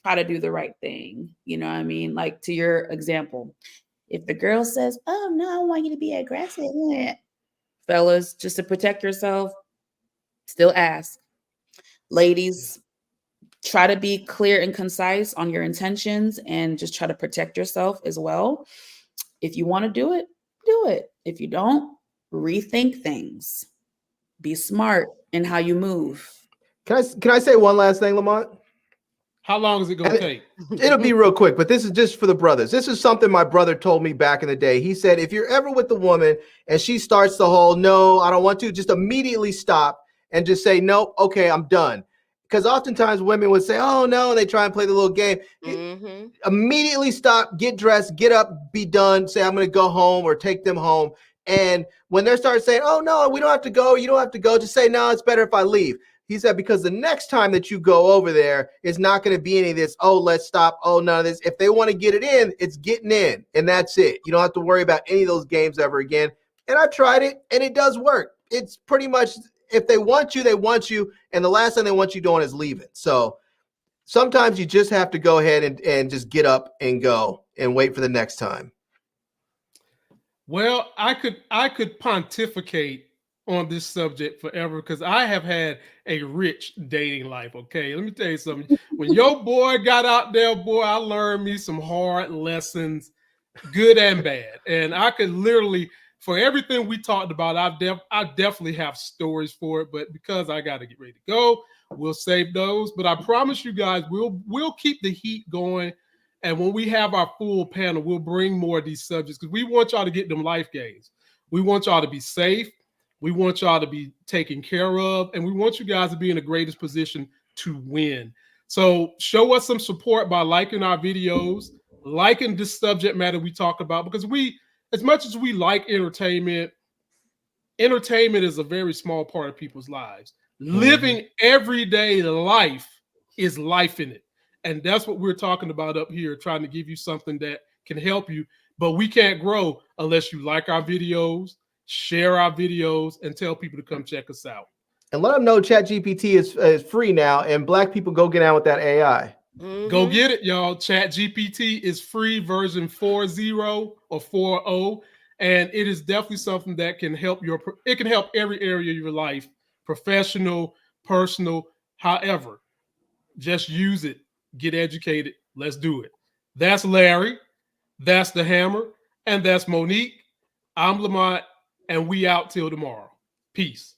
try to do the right thing. I mean? Like, to your example, if the girl says, oh no, I want you to be aggressive. Fellas, just to protect yourself, still ask. Ladies, try to be clear and concise on your intentions and just try to protect yourself as well. If you want to do it, do it. If you don't, rethink things. Be smart in how you move. Can I say one last thing, Lamont? How long is it going to take? It'll be real quick, but this is just for the brothers. This is something my brother told me back in the day. He said, if you're ever with the woman and she starts the whole, no, I don't want to, just immediately stop and just say, no, okay, I'm done. Because oftentimes women would say, oh no, and they try and play the little game. Immediately stop, get dressed, get up, be done, say, I'm going to go home or take them home. And when they start saying, oh no, we don't have to go, you don't have to go, just say, no, it's better if I leave. He said, because the next time that you go over there, it's not going to be any of this, oh, let's stop, oh, none of this. If they want to get it in, it's getting in, and that's it. You don't have to worry about any of those games ever again. And I've tried it, and it does work. It's pretty much, if they want you, they want you, and the last thing they want you doing is leaving. So sometimes you just have to go ahead and just get up and go and wait for the next time. Well, I could pontificate on this subject forever because I have had a rich dating life. Okay, let me tell you something. When your boy got out there, boy, I learned me some hard lessons, good and bad. And I could literally, for everything we talked about, I definitely have stories for it. But because I got to get ready to go, we'll save those. But I promise you guys, we'll keep the heat going. And when we have our full panel, we'll bring more of these subjects because we want y'all to get them life gains. We want y'all to be safe. We want y'all to be taken care of. And we want you guys to be in the greatest position to win. So show us some support by liking our videos, liking this subject matter we talk about, because as much as we like entertainment, entertainment is a very small part of people's lives. Living everyday life is life in it. And that's what we're talking about up here, trying to give you something that can help you. But we can't grow unless you like our videos, share our videos, and tell people to come check us out. And let them know ChatGPT is free now, and Black people go get on with that AI. Go get it, y'all. ChatGPT is free, version 4.0 or 4.0. And it is definitely something that can help it can help every area of your life, professional, personal, however. Just use it, get educated. Let's do it. That's Larry, that's the Hammer, and that's Monique. I'm Lamont, and we out till tomorrow. Peace.